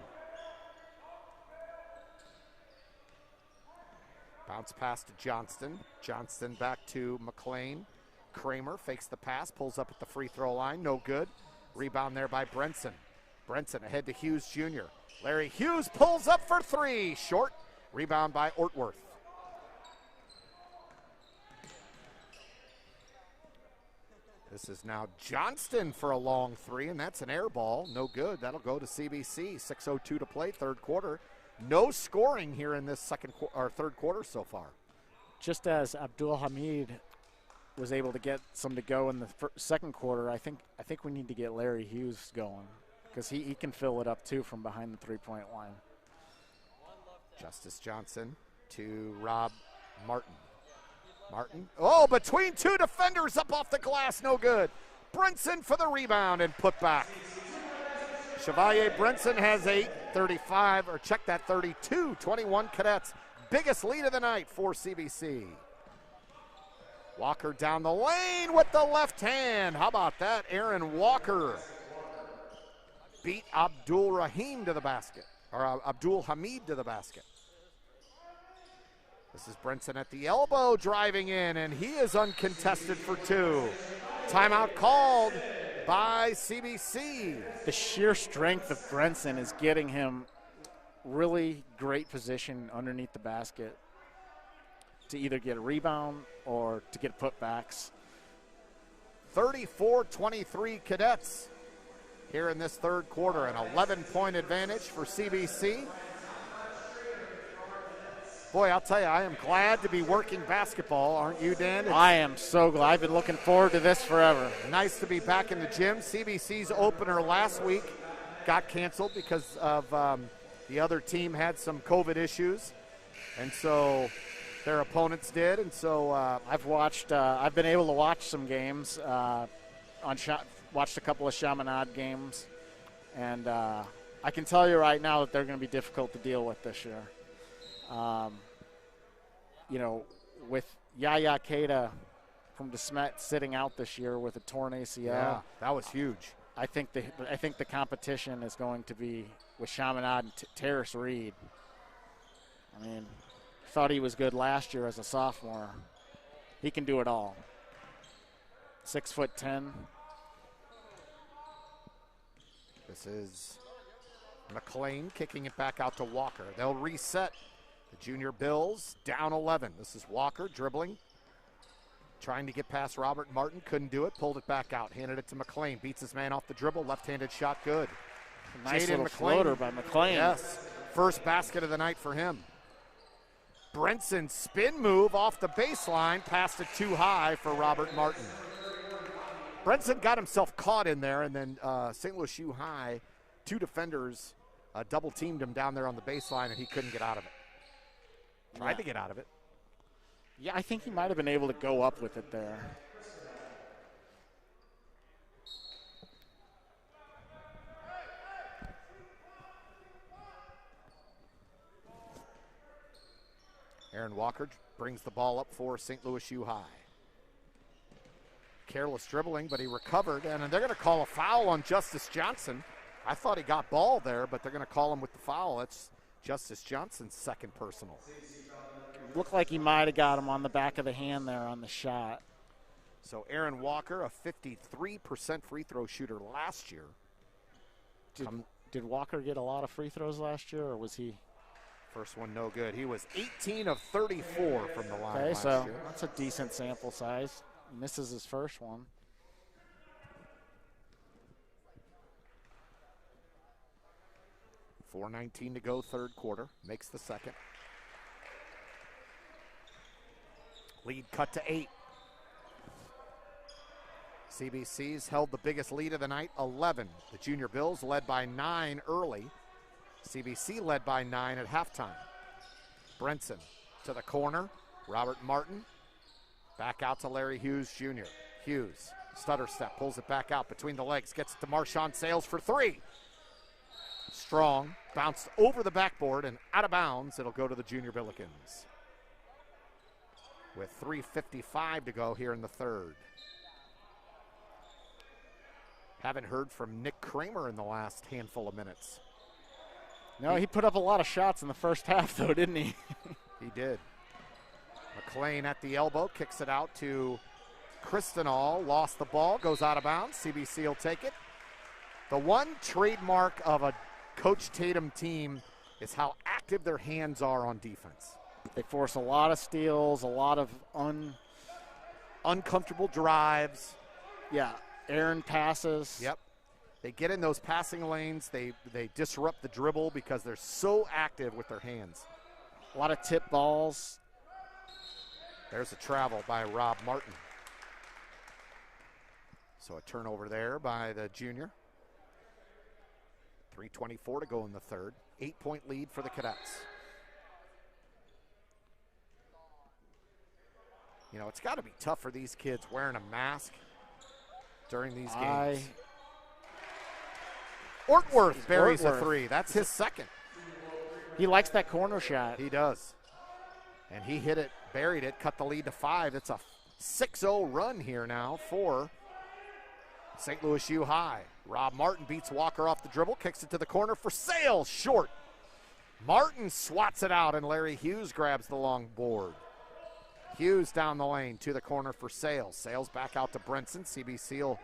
Bounce pass to Johnston. Johnston back to McLean. Kramer fakes the pass, pulls up at the free throw line, no good. Rebound there by Brenson. Brenson ahead to Hughes Jr. Larry Hughes pulls up for 3, short. Rebound by Ortworth. This is now Johnston for a long 3, and that's an air ball, no good. That'll go to CBC. 6:02 to play, third quarter. No scoring here in this third quarter so far. Just as Abdul Hamid was able to get some to go in the second quarter, I think we need to get Larry Hughes going, because he can fill it up too from behind the three-point line. Justice Johnson to Rob Martin. Martin, oh, between 2 defenders, up off the glass, no good. Brenson for the rebound and put back. Chevalier Brenson has 8, 35, or check that, 32, 21 Cadets. Biggest lead of the night for CBC. Walker down the lane with the left hand. How about that? Aaron Walker beat Abdul Hamid to the basket. This is Brenson at the elbow driving in, and he is uncontested for 2. Timeout called by CBC. The sheer strength of Brenson is getting him really great position underneath the basket to either get a rebound or to get putbacks. 34-23 Cadets here in this third quarter. An 11-point advantage for CBC. Boy, I'll tell you, I am glad to be working basketball, aren't you, Dan? I am so glad. I've been looking forward to this forever. Nice to be back in the gym. CBC's opener last week got canceled because of the other team had some COVID issues, and so their opponents did. And so I've been able to watch some games, watched a couple of Chaminade games, and I can tell you right now that they're going to be difficult to deal with this year. With Yaya Keita from DeSmet sitting out this year with a torn ACL. Yeah, that was huge. I think the competition is going to be with Chaminade and Terrace Reed. I mean, thought he was good last year as a sophomore. He can do it all. 6'10". This is McLean kicking it back out to Walker. They'll reset. The Junior Bills down 11. This is Walker dribbling. Trying to get past Robert Martin. Couldn't do it. Pulled it back out. Handed it to McLean. Beats his man off the dribble. Left-handed shot good. A nice little floater by McLean. Yes. First basket of the night for him. Brenson spin move off the baseline. Passed it too high for Robert Martin. Brenson got himself caught in there, and then St. Louis U High, 2 defenders double-teamed him down there on the baseline, and he couldn't get out of it. Tried to get out of it. Yeah, I think he might have been able to go up with it there. Aaron Walker brings the ball up for St. Louis U High. Careless dribbling, but he recovered, and they're going to call a foul on Justice Johnson. I thought he got ball there, but they're going to call him with the foul. It's Justice Johnson's second personal. Looked like he might have got him on the back of the hand there on the shot. So Aaron Walker, a 53% free throw shooter last year. Did Walker get a lot of free throws last year, or was he? First one no good. He was 18 of 34 from the line last so year. That's a decent sample size. Misses his first one. .419 to go, third quarter. Makes the second. Lead cut to 8. CBC's held the biggest lead of the night, 11. The Junior Bills led by 9 early. CBC led by 9 at halftime. Brenson to the corner. Robert Martin back out to Larry Hughes Jr. Hughes, stutter step, pulls it back out between the legs, gets it to Marshawn Sales for 3. Strong, bounced over the backboard and out of bounds. It'll go to the Junior Billikens. With 3:55 to go here in the third. Haven't heard from Nick Kramer in the last handful of minutes. No, he put up a lot of shots in the first half, though, didn't he? He did. McLean at the elbow, kicks it out to Kristenall. Lost the ball, goes out of bounds. CBC will take it. The one trademark of a Coach Tatum team is how active their hands are on defense. They force a lot of steals, a lot of uncomfortable drives. Yeah, errant passes. Yep. They get in those passing lanes. They disrupt the dribble because they're so active with their hands. A lot of tip balls. There's a travel by Rob Martin. So a turnover there by the junior. 3:24 to go in the third. 8-point lead for the Cadets. You know, it's got to be tough for these kids wearing a mask during these games. Ortworth buries a 3. That's his second. He likes that corner shot. He does. And he hit it, buried it, cut the lead to 5. It's a 6-0 run here now for St. Louis U High. Rob Martin beats Walker off the dribble, kicks it to the corner for Sales, short. Martin swats it out, and Larry Hughes grabs the long board. Hughes down the lane to the corner for Sales. Sales back out to Brenson. CBC will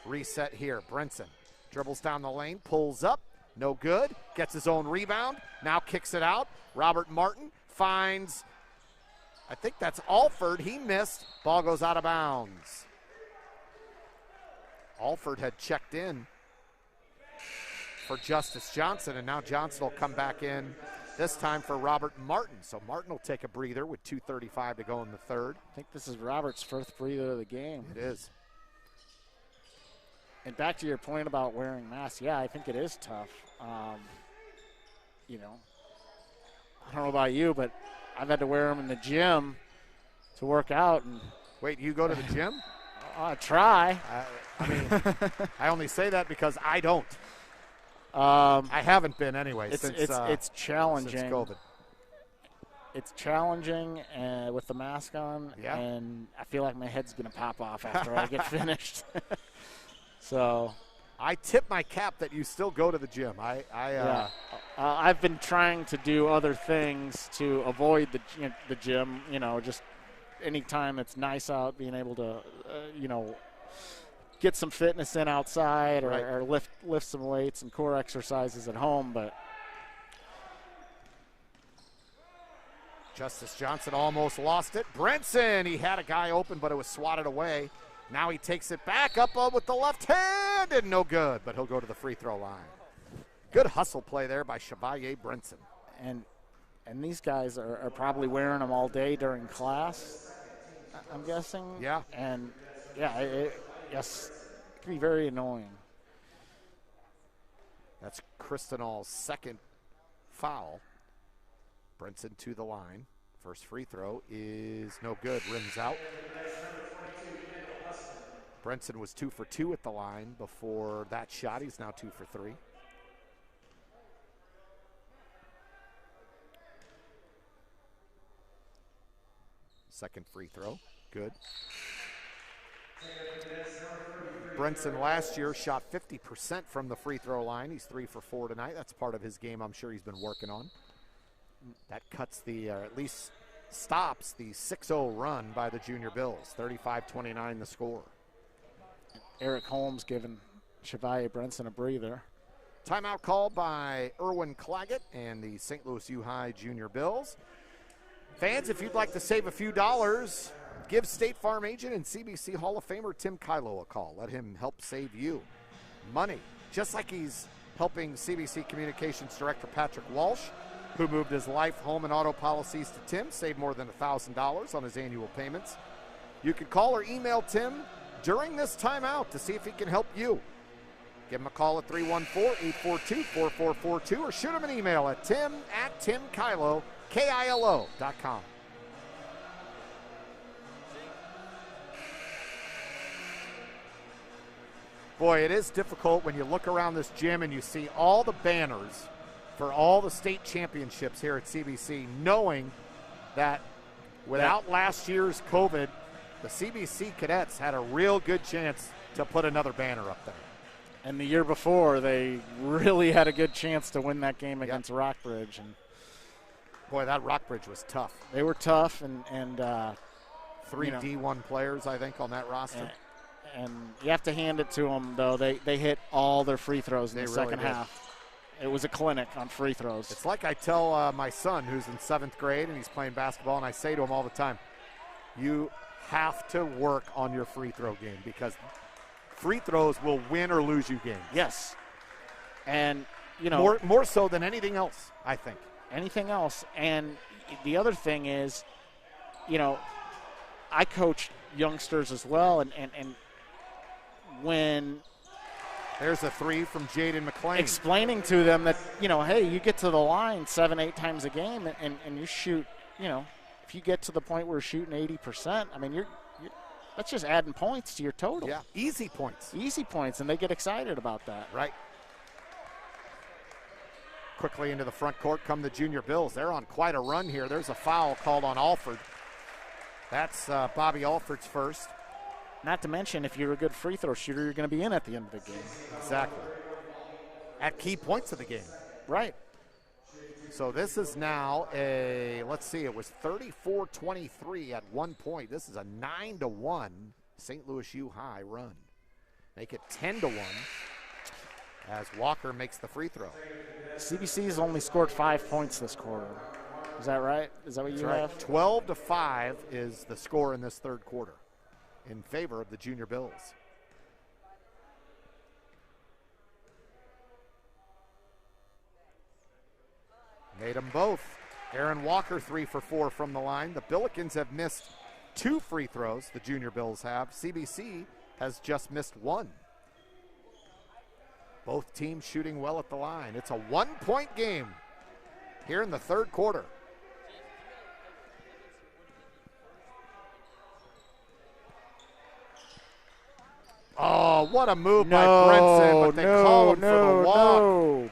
reset here. Brenson dribbles down the lane, pulls up, no good. Gets his own rebound, now kicks it out. Robert Martin finds, I think that's Alford. He missed. Ball goes out of bounds. Alford had checked in for Justice Johnson, and now Johnson will come back in, this time for Robert Martin. So Martin will take a breather with 2:35 to go in the third. I think this is Robert's first breather of the game. It is. And back to your point about wearing masks, yeah, I think it is tough. You know, I don't know about you, but I've had to wear them in the gym to work out. And wait, you go to the gym? I try. I mean, I only say that because I don't. I haven't been anyway it's challenging. Since COVID. It's challenging with the mask on, yeah. And I feel like my head's going to pop off after I get finished. So I tip my cap that you still go to the gym. I've been trying to do other things to avoid the gym. Just anytime it's nice out, being able to, get some fitness in outside or lift some weights and core exercises at home. But Justice Johnson almost lost it. Brinson, he had a guy open, but it was swatted away. Now he takes it back up with the left hand, and no good, but he'll go to the free throw line. Good hustle play there by Chevalier Brinson. And these guys are probably wearing them all day during class, I'm guessing. Yeah. And, yes, it can be very annoying. That's Kristenall's second foul. Brinson to the line. First free throw is no good. Rims out. Brinson was 2 for 2 at the line before that shot. He's now 2 for 3. Second free throw. Good. Brinson last year shot 50% from the free throw line. He's 3 for 4 tonight. That's part of his game I'm sure he's been working on. That cuts at least stops the 6-0 run by the Junior Bills. 35-29 the score. Eric Holmes giving Chevalier Brinson a breather. Timeout called by Erwin Claggett and the St. Louis U High Junior Bills. Fans, if you'd like to save a few dollars, give State Farm agent and CBC Hall of Famer Tim Kylo a call. Let him help save you money, just like he's helping CBC Communications Director Patrick Walsh, who moved his life, home, and auto policies to Tim, saved more than $1,000 on his annual payments. You can call or email Tim during this timeout to see if he can help you. Give him a call at 314-842-4442 or shoot him an email at tim@timkylo.com. KILO.com. Boy, it is difficult when you look around this gym and you see all the banners for all the state championships here at CBC, knowing that without last year's COVID, the CBC Cadets had a real good chance to put another banner up there. And the year before, they really had a good chance to win that game against Rockbridge. And boy, that Rockbridge was tough. They were tough, and 3 D1 players, I think, on that roster. And you have to hand it to them, though. They hit all their free throws in the second half. It was a clinic on free throws. It's like I tell my son, who's in 7th grade, and he's playing basketball, and I say to him all the time, you have to work on your free throw game because free throws will win or lose you games. Yes. And, more so than anything else, I think. Anything else. And the other thing is, I coach youngsters as well, and when there's a 3 from Jaden McClain, explaining to them that, hey, you get to the line 7-8 times a game and you shoot, if you get to the point where you're shooting 80%, I mean, you're that's just adding points to your total. Yeah, easy points. Easy points, and they get excited about that. Right. Quickly into the front court come the Junior Bills. They're on quite a run here. There's a foul called on Alford. That's Bobby Alford's first. Not to mention, if you're a good free throw shooter, you're going to be in at the end of the game. Exactly. At key points of the game. Right. So this is now it was 34-23 at one point. This is a 9-1 St. Louis U High run. Make it 10-1 as Walker makes the free throw. CBC has only scored 5 points this quarter. Is that right? Is that what you have? 12-5 is the score in this third quarter in favor of the Junior Bills. Made them both. Aaron Walker 3 for 4 from the line. The Billikens have missed 2 free throws, the Junior Bills have. CBC has just missed 1. Both teams shooting well at the line. It's a 1-point game here in the third quarter. Oh, what a move by Brinson, but they call him for the walk. No.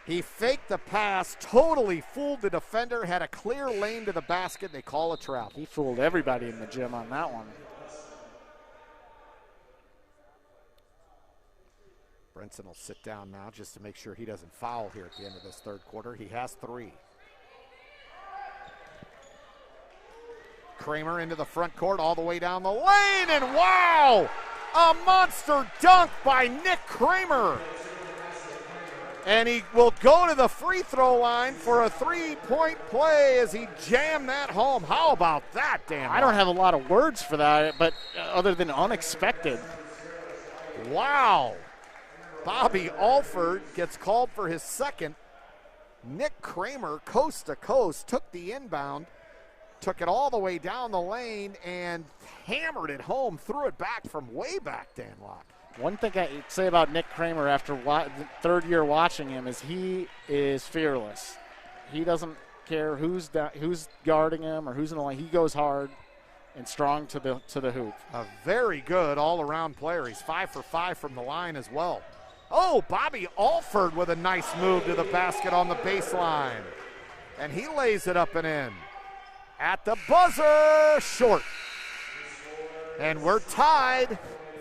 He faked the pass, totally fooled the defender, had a clear lane to the basket. They call a travel. He fooled everybody in the gym on that one. Brinson will sit down now just to make sure he doesn't foul here at the end of this third quarter. He has 3. Kramer into the front court all the way down the lane, and wow! A monster dunk by Nick Kramer. And he will go to the free throw line for a 3-point play as he jammed that home. How about that, Dan? I don't have a lot of words for that, but other than unexpected. Wow. Bobby Alford gets called for his second. Nick Kramer, coast to coast, took the inbound, took it all the way down the lane, and hammered it home, threw it back from way back, Dan Locke. One thing I say about Nick Kramer after the third year watching him is he is fearless. He doesn't care who's guarding him or who's in the line. He goes hard and strong to the hoop. A very good all-around player. He's 5 for 5 from the line as well. Oh, Bobby Alford with a nice move to the basket on the baseline. And he lays it up and in. At the buzzer, short. And we're tied.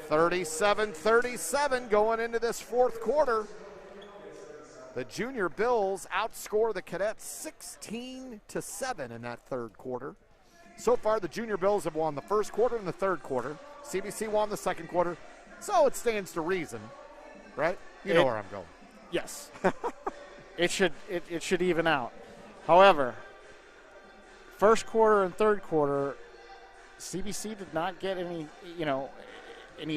37-37 going into this fourth quarter. The Junior Bills outscore the Cadets 16-7 in that third quarter. So far, the Junior Bills have won the first quarter and the third quarter. CBC won the second quarter. So it stands to reason, right? You know where I'm going. Yes. It should even out. However, first quarter and third quarter, CBC did not get any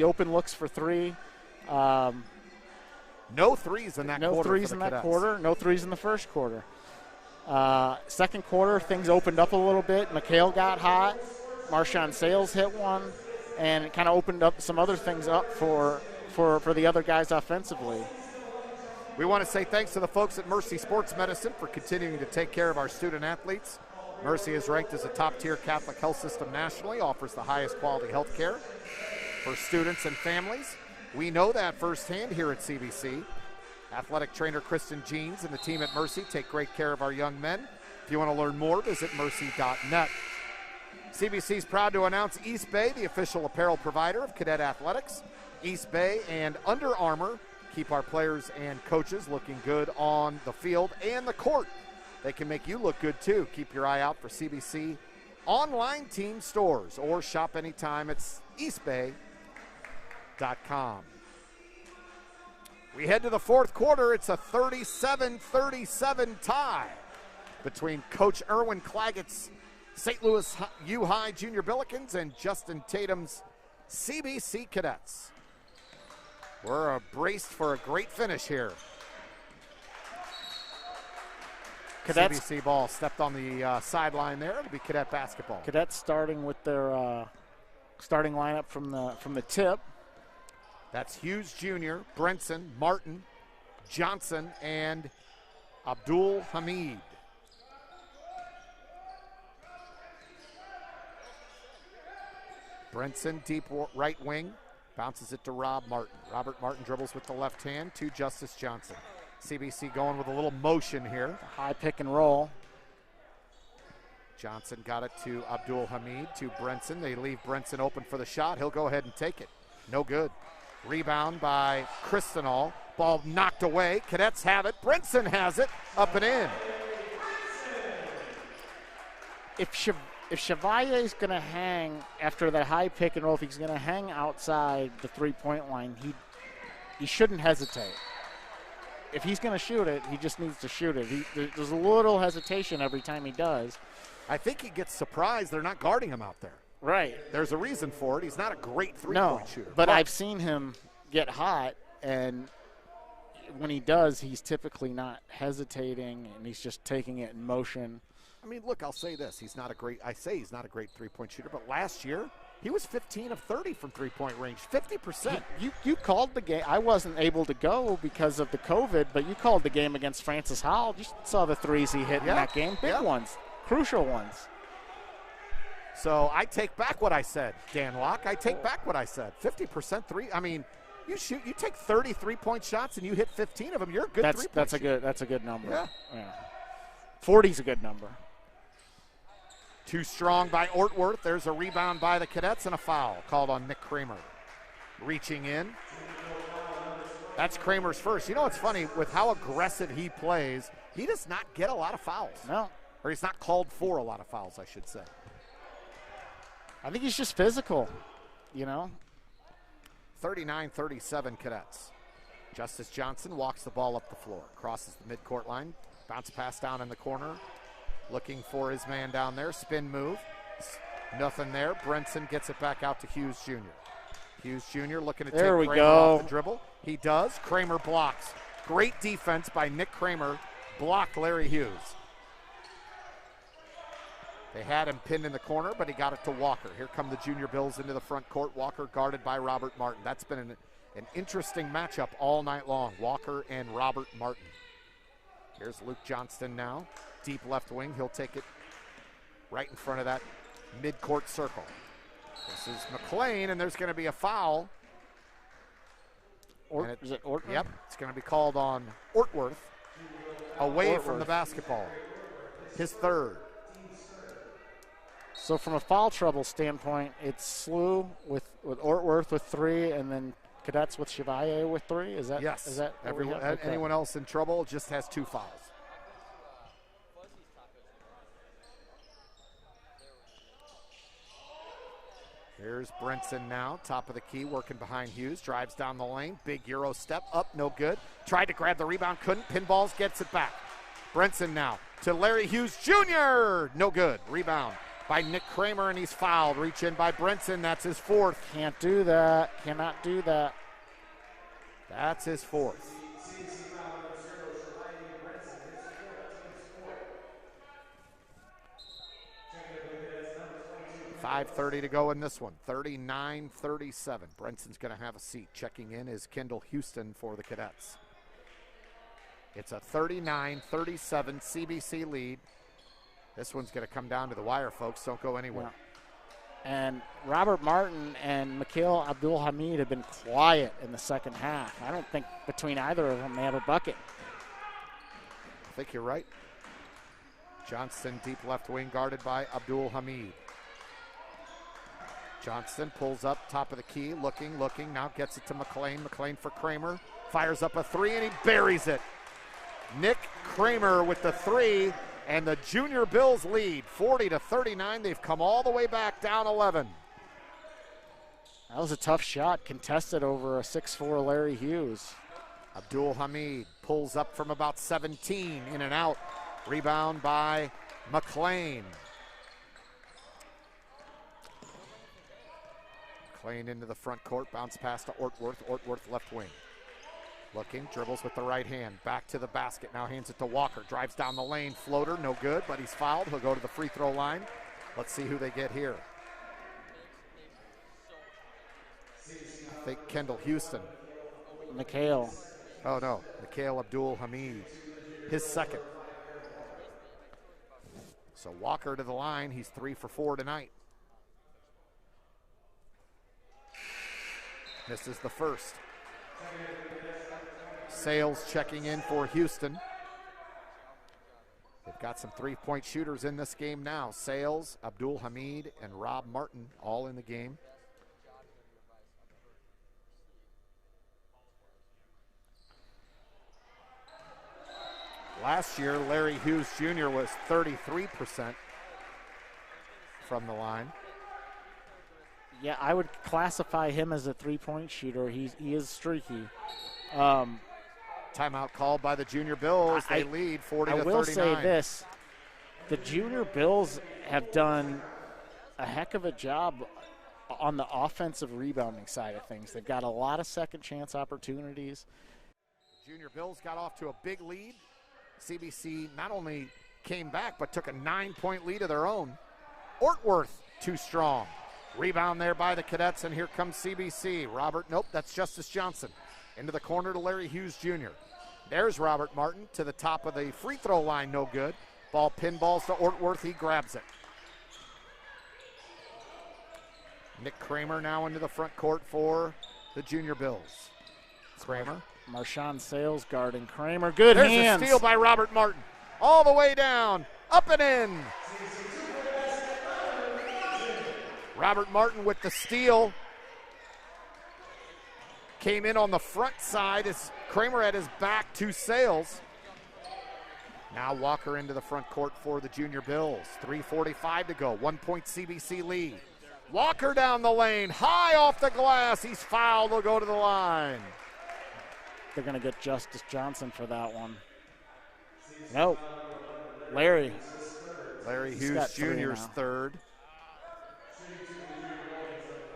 open looks for 3. No threes in that quarter. No threes in that quarter. No threes in the first quarter. Second quarter, things opened up a little bit. McHale got hot. Marshawn Sales hit one, and it kind of opened up some other things up for the other guys offensively. We want to say thanks to the folks at Mercy Sports Medicine for continuing to take care of our student athletes. Mercy is ranked as a top-tier Catholic health system nationally, offers the highest quality health care for students and families. We know that firsthand here at CBC. Athletic trainer Kristen Jeans and the team at Mercy take great care of our young men. If you want to learn more, visit mercy.net. CBC is proud to announce East Bay, the official apparel provider of cadet athletics. East Bay and Under Armour keep our players and coaches looking good on the field and the court. They can make you look good too. Keep your eye out for CBC online team stores or shop anytime. It's eastbay.com. We head to the fourth quarter. It's a 37-37 tie between Coach Erwin Claggett's St. Louis U High Junior Billikens and Justin Tatum's CBC Cadets. We're braced for a great finish here. Cadets, CBC ball stepped on the sideline there. It'll be Cadet basketball. Cadets starting with their starting lineup from the tip. That's Hughes Jr., Brinson, Martin, Johnson, and Abdul Hamid. Brinson, deep right wing, bounces it to Rob Martin. Robert Martin dribbles with the left hand to Justice Johnson. CBC going with a little motion here. High pick and roll. Johnson got it to Abdul Hamid, to Brinson. They leave Brinson open for the shot. He'll go ahead and take it. No good. Rebound by Kristenall. Ball knocked away. Cadets have it. Brinson has it. Up and in. If Chevalier is going to hang after that high pick and roll, if he's going to hang outside the three-point line, he shouldn't hesitate. If he's going to shoot it, he just needs to shoot it. There's a little hesitation every time he does. I think he gets surprised they're not guarding him out there. Right. There's a reason for it. He's not a great three-point shooter. But I've seen him get hot, and when he does, he's typically not hesitating, and he's just taking it in motion. I mean, look, I'll say this. He's not a great three-point shooter, but last year he was 15 of 30 from three-point range, 50%. You called the game. I wasn't able to go because of the COVID, but you called the game against Francis Howell. You saw the threes he hit in that game. Big ones, crucial ones. So I take back what I said, Dan Locke. I take back what I said. 50% three. I mean, you take 30 three-point shots and you hit 15 of them. You're a good three-point shooter. That's a good number. Yeah. 40's a good number. Too strong by Ortworth. There's a rebound by the Cadets and a foul called on Nick Kramer. Reaching in. That's Kramer's first. You know what's funny? With how aggressive he plays, he does not get a lot of fouls. No. Or he's not called for a lot of fouls, I should say. I think he's just physical, you know. 39-37 Cadets. Justice Johnson walks the ball up the floor, crosses the midcourt line, bounce pass down in the corner, looking for his man down there, spin move. Nothing there. Brenson gets it back out to Hughes Jr. Hughes Jr. looking to take Kramer off the dribble. He does. Kramer blocks. Great defense by Nick Kramer. Blocked Larry Hughes. They had him pinned in the corner, but he got it to Walker. Here come the Junior Bills into the front court. Walker guarded by Robert Martin. That's been an interesting matchup all night long. Walker and Robert Martin. Here's Luke Johnston now. Deep left wing. He'll take it right in front of that midcourt circle. This is McLean, and there's going to be a foul. Is it Ortworth? Yep, it's going to be called on Ortworth away from the basketball. His third. So from a foul trouble standpoint, it's SLUH with Ortworth with 3, and then Cadets with Chevalier with 3. Is that yes? Is that everyone? Okay. Anyone else in trouble just has 2 fouls. Here's Brenson now, top of the key, working behind Hughes, drives down the lane, big Euro step, up, no good. Tried to grab the rebound, couldn't, pinballs, gets it back. Brenson now to Larry Hughes Jr., no good. Rebound by Nick Kramer, and he's fouled. Reach in by Brenson, that's his 4th. Can't do that, cannot do that. That's his 4th. 5:30 to go in this one. 39-37. Brenson's going to have a seat. Checking in is Kendall Houston for the Cadets. It's a 39-37 CBC lead. This one's going to come down to the wire, folks. Don't go anywhere. Yeah. And Robert Martin and Mikhail Abdul-Hamid have been quiet in the second half. I don't think between either of them they have a bucket. I think you're right. Johnston, deep left wing, guarded by Abdul-Hamid. Johnston pulls up, top of the key, looking, now gets it to McLean. McLean for Kramer, fires up a 3, and he buries it. Nick Kramer with the 3, and the Junior Bills lead, 40-39. They've come all the way back, down 11. That was a tough shot, contested over a 6'4" Larry Hughes. Abdul-Hamid pulls up from about 17, in and out. Rebound by McLean. McLean into the front court, bounce pass to Ortworth. Ortworth left wing. Looking, dribbles with the right hand, back to the basket, now hands it to Walker, drives down the lane, floater, no good, but he's fouled. He'll go to the free throw line. Let's see who they get here. I think Kendall Houston. Mikhail. Oh no, Mikhail Abdul-Hamid, his 2nd. So Walker to the line, he's 3 for 4 tonight. Misses the first. Sales checking in for Houston. They've got some 3-point shooters in this game now. Sales, Abdul-Hamid, and Rob Martin all in the game. Last year, Larry Hughes Jr. was 33% from the line. Yeah, I would classify him as a 3-point shooter. He is streaky. Timeout called by the Junior Bills. They lead 40-39. I will say this. The Junior Bills have done a heck of a job on the offensive rebounding side of things. They've got a lot of second chance opportunities. Junior Bills got off to a big lead. CBC not only came back, but took a 9-point lead of their own. Ortworth too strong. Rebound there by the Cadets, and here comes CBC. Nope, that's Justice Johnson. Into the corner to Larry Hughes Jr. There's Robert Martin to the top of the free throw line, no good. Ball pinballs to Ortworth, he grabs it. Nick Kramer now into the front court for the Junior Bills. Kramer. Marshawn Sales guarding Kramer, good There's hands. A steal by Robert Martin. All the way down, up and in. Robert Martin with the steal. came in on the front side as Kramer had his back to Sales. Now Walker into the front court for the Junior Bills. 3:45 to go, 1 point CBC lead. Walker down the lane, high off the glass. He's fouled, he'll go to the line. They're going to get Justice Johnson for that one. No, Larry Hughes Jr.'s third.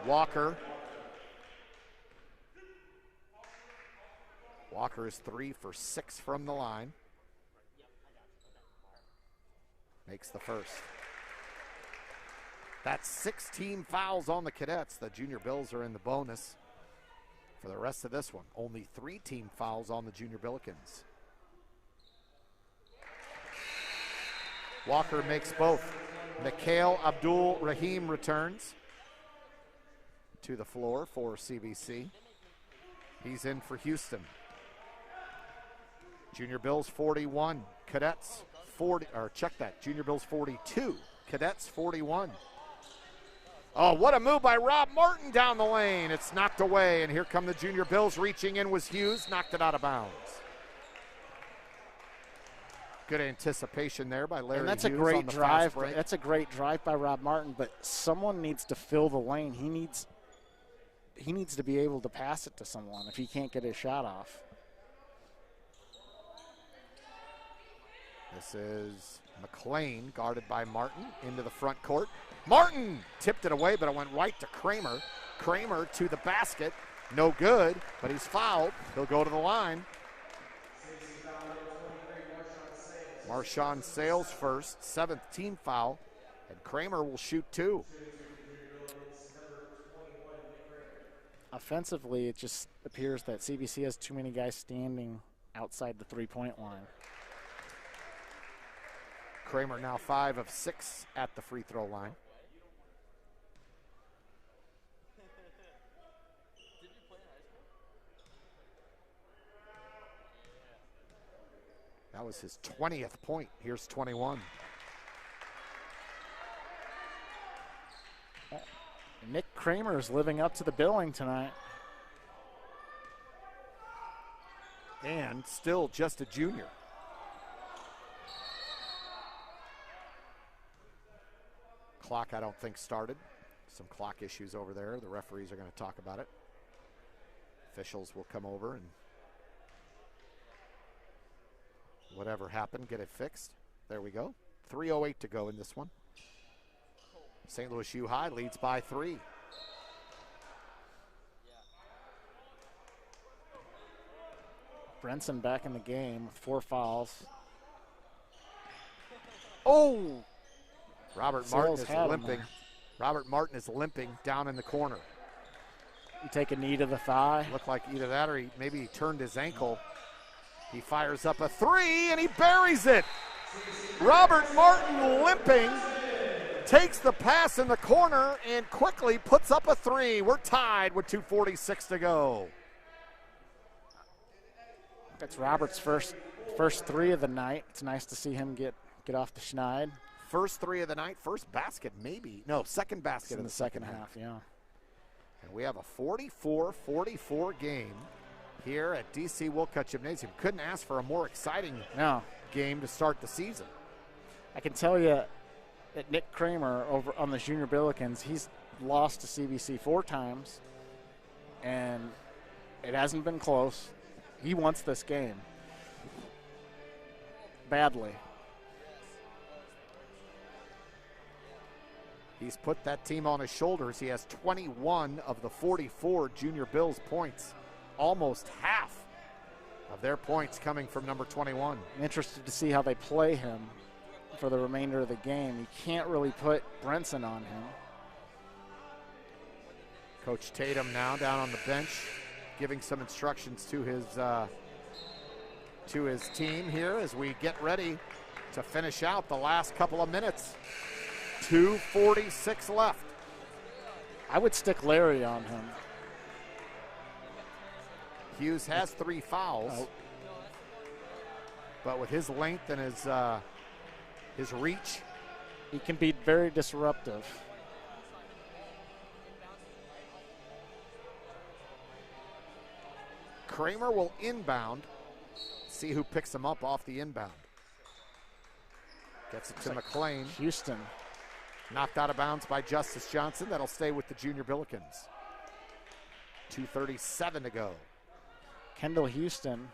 Walker is 3 for 6 from the line. Makes the first. That's 16 fouls on the Cadets. The Junior Bills are in the bonus for the rest of this one. Only 3 team fouls on the Junior Billikens. Walker makes both. Mikhail Abdul Rahim returns to the floor for CBC. He's in for Houston. Junior Bills 41, Cadets 40, or check that, Junior Bills 42, Cadets 41. Oh, what a move by Rob Martin down the lane. It's knocked away, and here come the Junior Bills. Reaching in was Hughes, knocked it out of bounds. Good anticipation there by Larry Hughes. And that's a great drive. That's a great drive by Rob Martin, but someone needs to fill the lane. He needs to be able to pass it to someone if he can't get his shot off. This is McLean, guarded by Martin, into the front court. Martin tipped it away, but it went right to Kramer. Kramer to the basket. No good, but he's fouled. He'll go to the line. Marshawn Sales first, 7th team foul, and Kramer will shoot 2. Offensively, it just appears that CBC has too many guys standing outside the three-point line. Kramer now 5 of 6 at the free throw line. That was his 20th point. Here's 21. Nick Kramer is living up to the billing tonight. And still just a junior. Clock, I don't think, started. Some clock issues over there. The referees are going to talk about it. Officials will come over and whatever happened, get it fixed. There we go. 3:08 to go in this one. St. Louis U High leads by 3. Brenson back in the game with 4 fouls. Oh! Robert Martin Sales is had him limping. there. Robert Martin is limping down in the corner. You take a knee to the thigh. Looked like either that or maybe he turned his ankle. He fires up a 3 and he buries it. Robert Martin limping, takes the pass in the corner and quickly puts up a 3. We're tied with 2:46 to go. That's Robert's first 3 of the night. It's nice to see him get off the schneid. First 3 of the night, first basket maybe. No, second basket in the second half, yeah. And we have a 44-44 game here at DC Wilcutt Gymnasium. Couldn't ask for a more exciting game to start the season. I can tell you that Nick Kramer over on the Junior Billikens, he's lost to CBC 4 times, and it hasn't been close. He wants this game badly. He's put that team on his shoulders. He has 21 of the 44 Junior Bills points. Almost half of their points coming from number 21. I'm interested to see how they play him for the remainder of the game. You can't really put Brenson on him. Coach Tatum now down on the bench, giving some instructions to his team here as we get ready to finish out the last couple of minutes. 2:46 left. I would stick Larry on him. Hughes has 3 fouls, but with his length and his reach, he can be very disruptive. Kramer will inbound. See who picks him up off the inbound. Gets it to McLean. Houston. Knocked out of bounds by Justice Johnson. That'll stay with the Junior Billikens. 2:37 to go. Kendall Houston.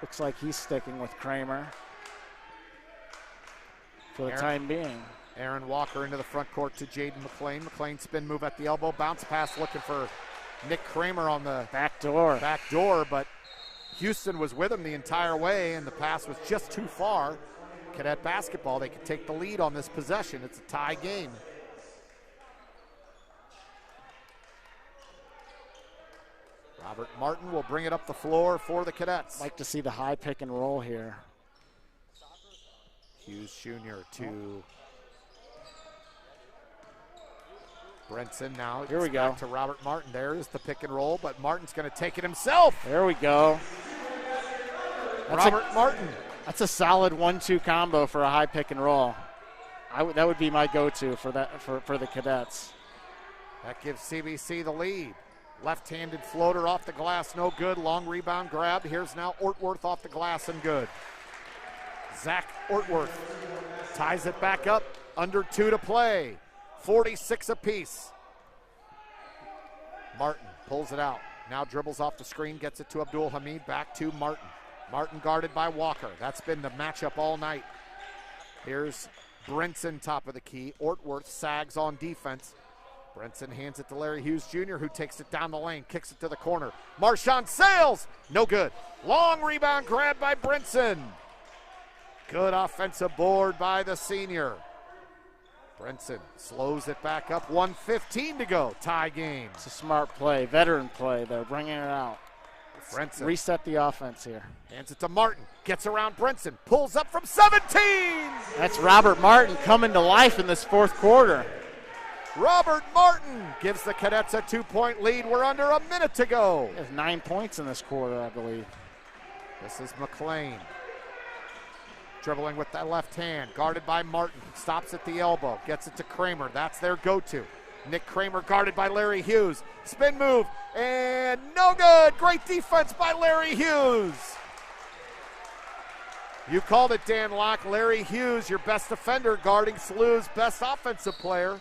Looks like he's sticking with Kramer for the time being. Aaron Walker into the front court to Jaden McLean. McLean spin move at the elbow. Bounce pass looking for Nick Kramer on the back door, but Houston was with him the entire way, and the pass was just too far. Cadet basketball, they can take the lead on this possession. It's a tie game. Robert Martin will bring it up the floor for the Cadets. Like to see the high pick and roll here. Hughes Jr. to Brenson now. Here we go. Back to Robert Martin. There is the pick and roll, but Martin's going to take it himself. There we go. Robert Martin. That's a solid 1-2 combo for a high pick and roll. That would be my go-to for that for the Cadets. That gives CBC the lead. Left-handed floater off the glass, no good. Long rebound grab. Here's now Ortworth off the glass and good. Zach Ortworth ties it back up. Under 2 to play. 46 apiece. Martin pulls it out. Now dribbles off the screen, gets it to Abdul Hamid. Back to Martin. Martin guarded by Walker. That's been the matchup all night. Here's Brinson, top of the key. Ortworth sags on defense. Brinson hands it to Larry Hughes Jr., who takes it down the lane, kicks it to the corner. Marshawn Sales, no good. Long rebound grab by Brinson. Good offensive board by the senior. Brinson slows it back up, 1:15 to go, tie game. It's a smart play, veteran play. They're bringing it out. Brinson reset the offense here. Hands it to Martin, gets around Brinson, pulls up from 17. That's Robert Martin coming to life in this fourth quarter. Robert Martin gives the Cadets a 2-point lead. We're under a minute to go. He has 9 points in this quarter, I believe. This is McLean. Dribbling with that left hand, guarded by Martin. Stops at the elbow, gets it to Kramer. That's their go-to. Nick Kramer guarded by Larry Hughes. Spin move, and no good. Great defense by Larry Hughes. You called it, Dan Locke. Larry Hughes, your best defender, guarding SLUH's best offensive player.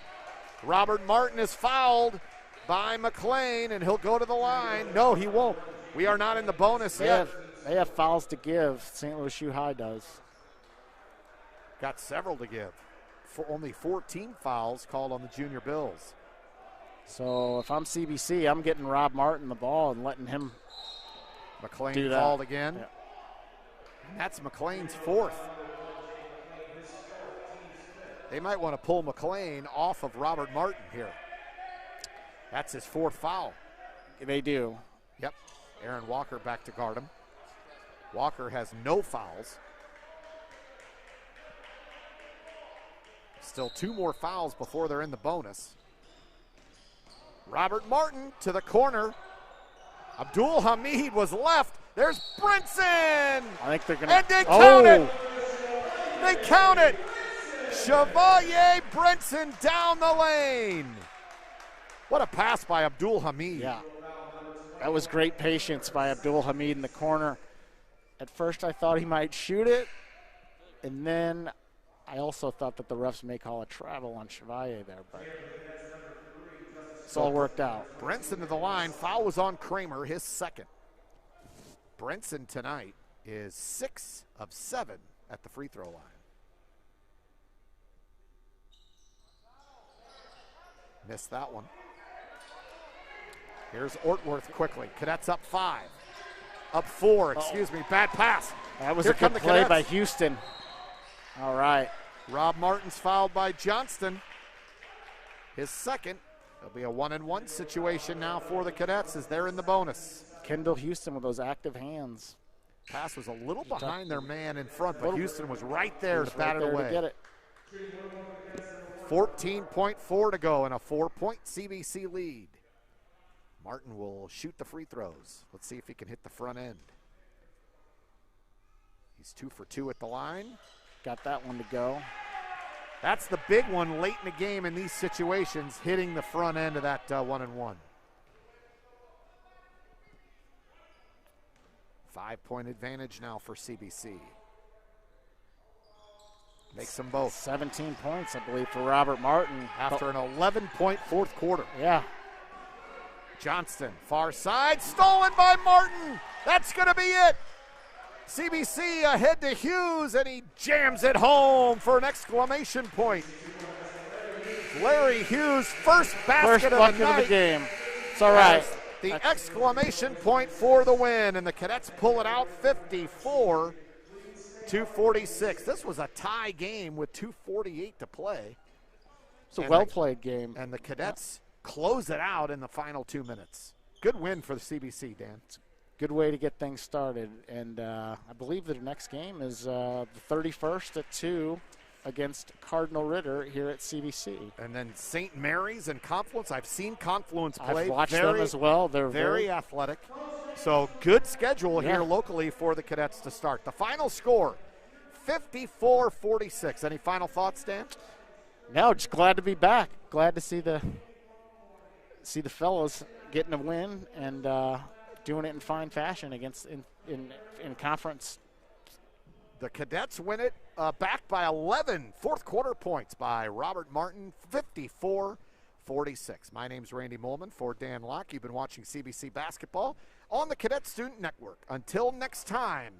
Robert Martin is fouled by McLean, and he'll go to the line. No, he won't. We are not in the bonus yet. They have fouls to give. St. Louis U High does. Got several to give. Only 14 fouls called on the Junior Bills. So if I'm CBC, I'm getting Rob Martin the ball and letting him McLean do that. Called again. Yeah. And that's McLean's fourth. They might want to pull McLean off of Robert Martin here. That's his fourth foul. They do. Yep. Aaron Walker back to guard him. Walker has no fouls. Still 2 more fouls before they're in the bonus. Robert Martin to the corner. Abdul Hamid was left. There's Brinson. I think they're going to. And they count it. They count it. Chevalier Brinson down the lane. What a pass by Abdul Hamid. Yeah. That was great patience by Abdul Hamid in the corner. At first I thought he might shoot it, and then I also thought that the refs may call a travel on Chevalier there, but it's all worked out. Brinson to the line. Foul was on Kramer, his second. Brinson tonight is 6 of 7 at the free throw line. Missed that one. Here's Ortworth quickly. Cadets up 5. Up 4, excuse me. Bad pass. That was Here a good come the play Cadets. by Houston. All right. Rob Martin's fouled by Johnston. His second. It'll be a 1-and-1 situation now for the Cadets as they're in the bonus. Kendall Houston with those active hands. Pass was a little behind their man in front, but Houston was right there to bat it away. To get it. 14.4 to go and a 4-point CBC lead. Martin will shoot the free throws. Let's see if he can hit the front end. He's 2 for 2 at the line. Got that one to go. That's the big one late in the game in these situations, hitting the front end of that 1-and-1. 5-point advantage now for CBC. Makes them both. 17 points, I believe, for Robert Martin. After an 11-point fourth quarter. Yeah. Johnston, far side, stolen by Martin. That's going to be it. CBC ahead to Hughes, and he jams it home for an exclamation point. Larry Hughes' first basket of the night. Of the game. It's all right. The exclamation point for the win, and the Cadets pull it out 54-46. This was a tie game with 2:48 to play. It's a well-played game. And the Cadets close it out in the final 2 minutes. Good win for the CBC, Dan. Good way to get things started. And I believe their next game is the 31st at 2 against Cardinal Ritter here at CBC. And then St. Mary's and Confluence. I've seen Confluence play. I've watched them as well. They're very athletic. So good schedule here locally for the Cadets to start. The final score, 54-46. Any final thoughts, Dan? No, just glad to be back. Glad to see the fellows getting a win and doing it in fine fashion against in conference. The Cadets win it back by 11 fourth quarter points by Robert Martin, 54-46. My name's Randy Molman for Dan Locke. You've been watching CBC basketball on the Cadet Student Network. Until next time,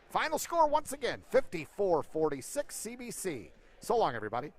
final score once again, 54-46 CBC. So long, everybody.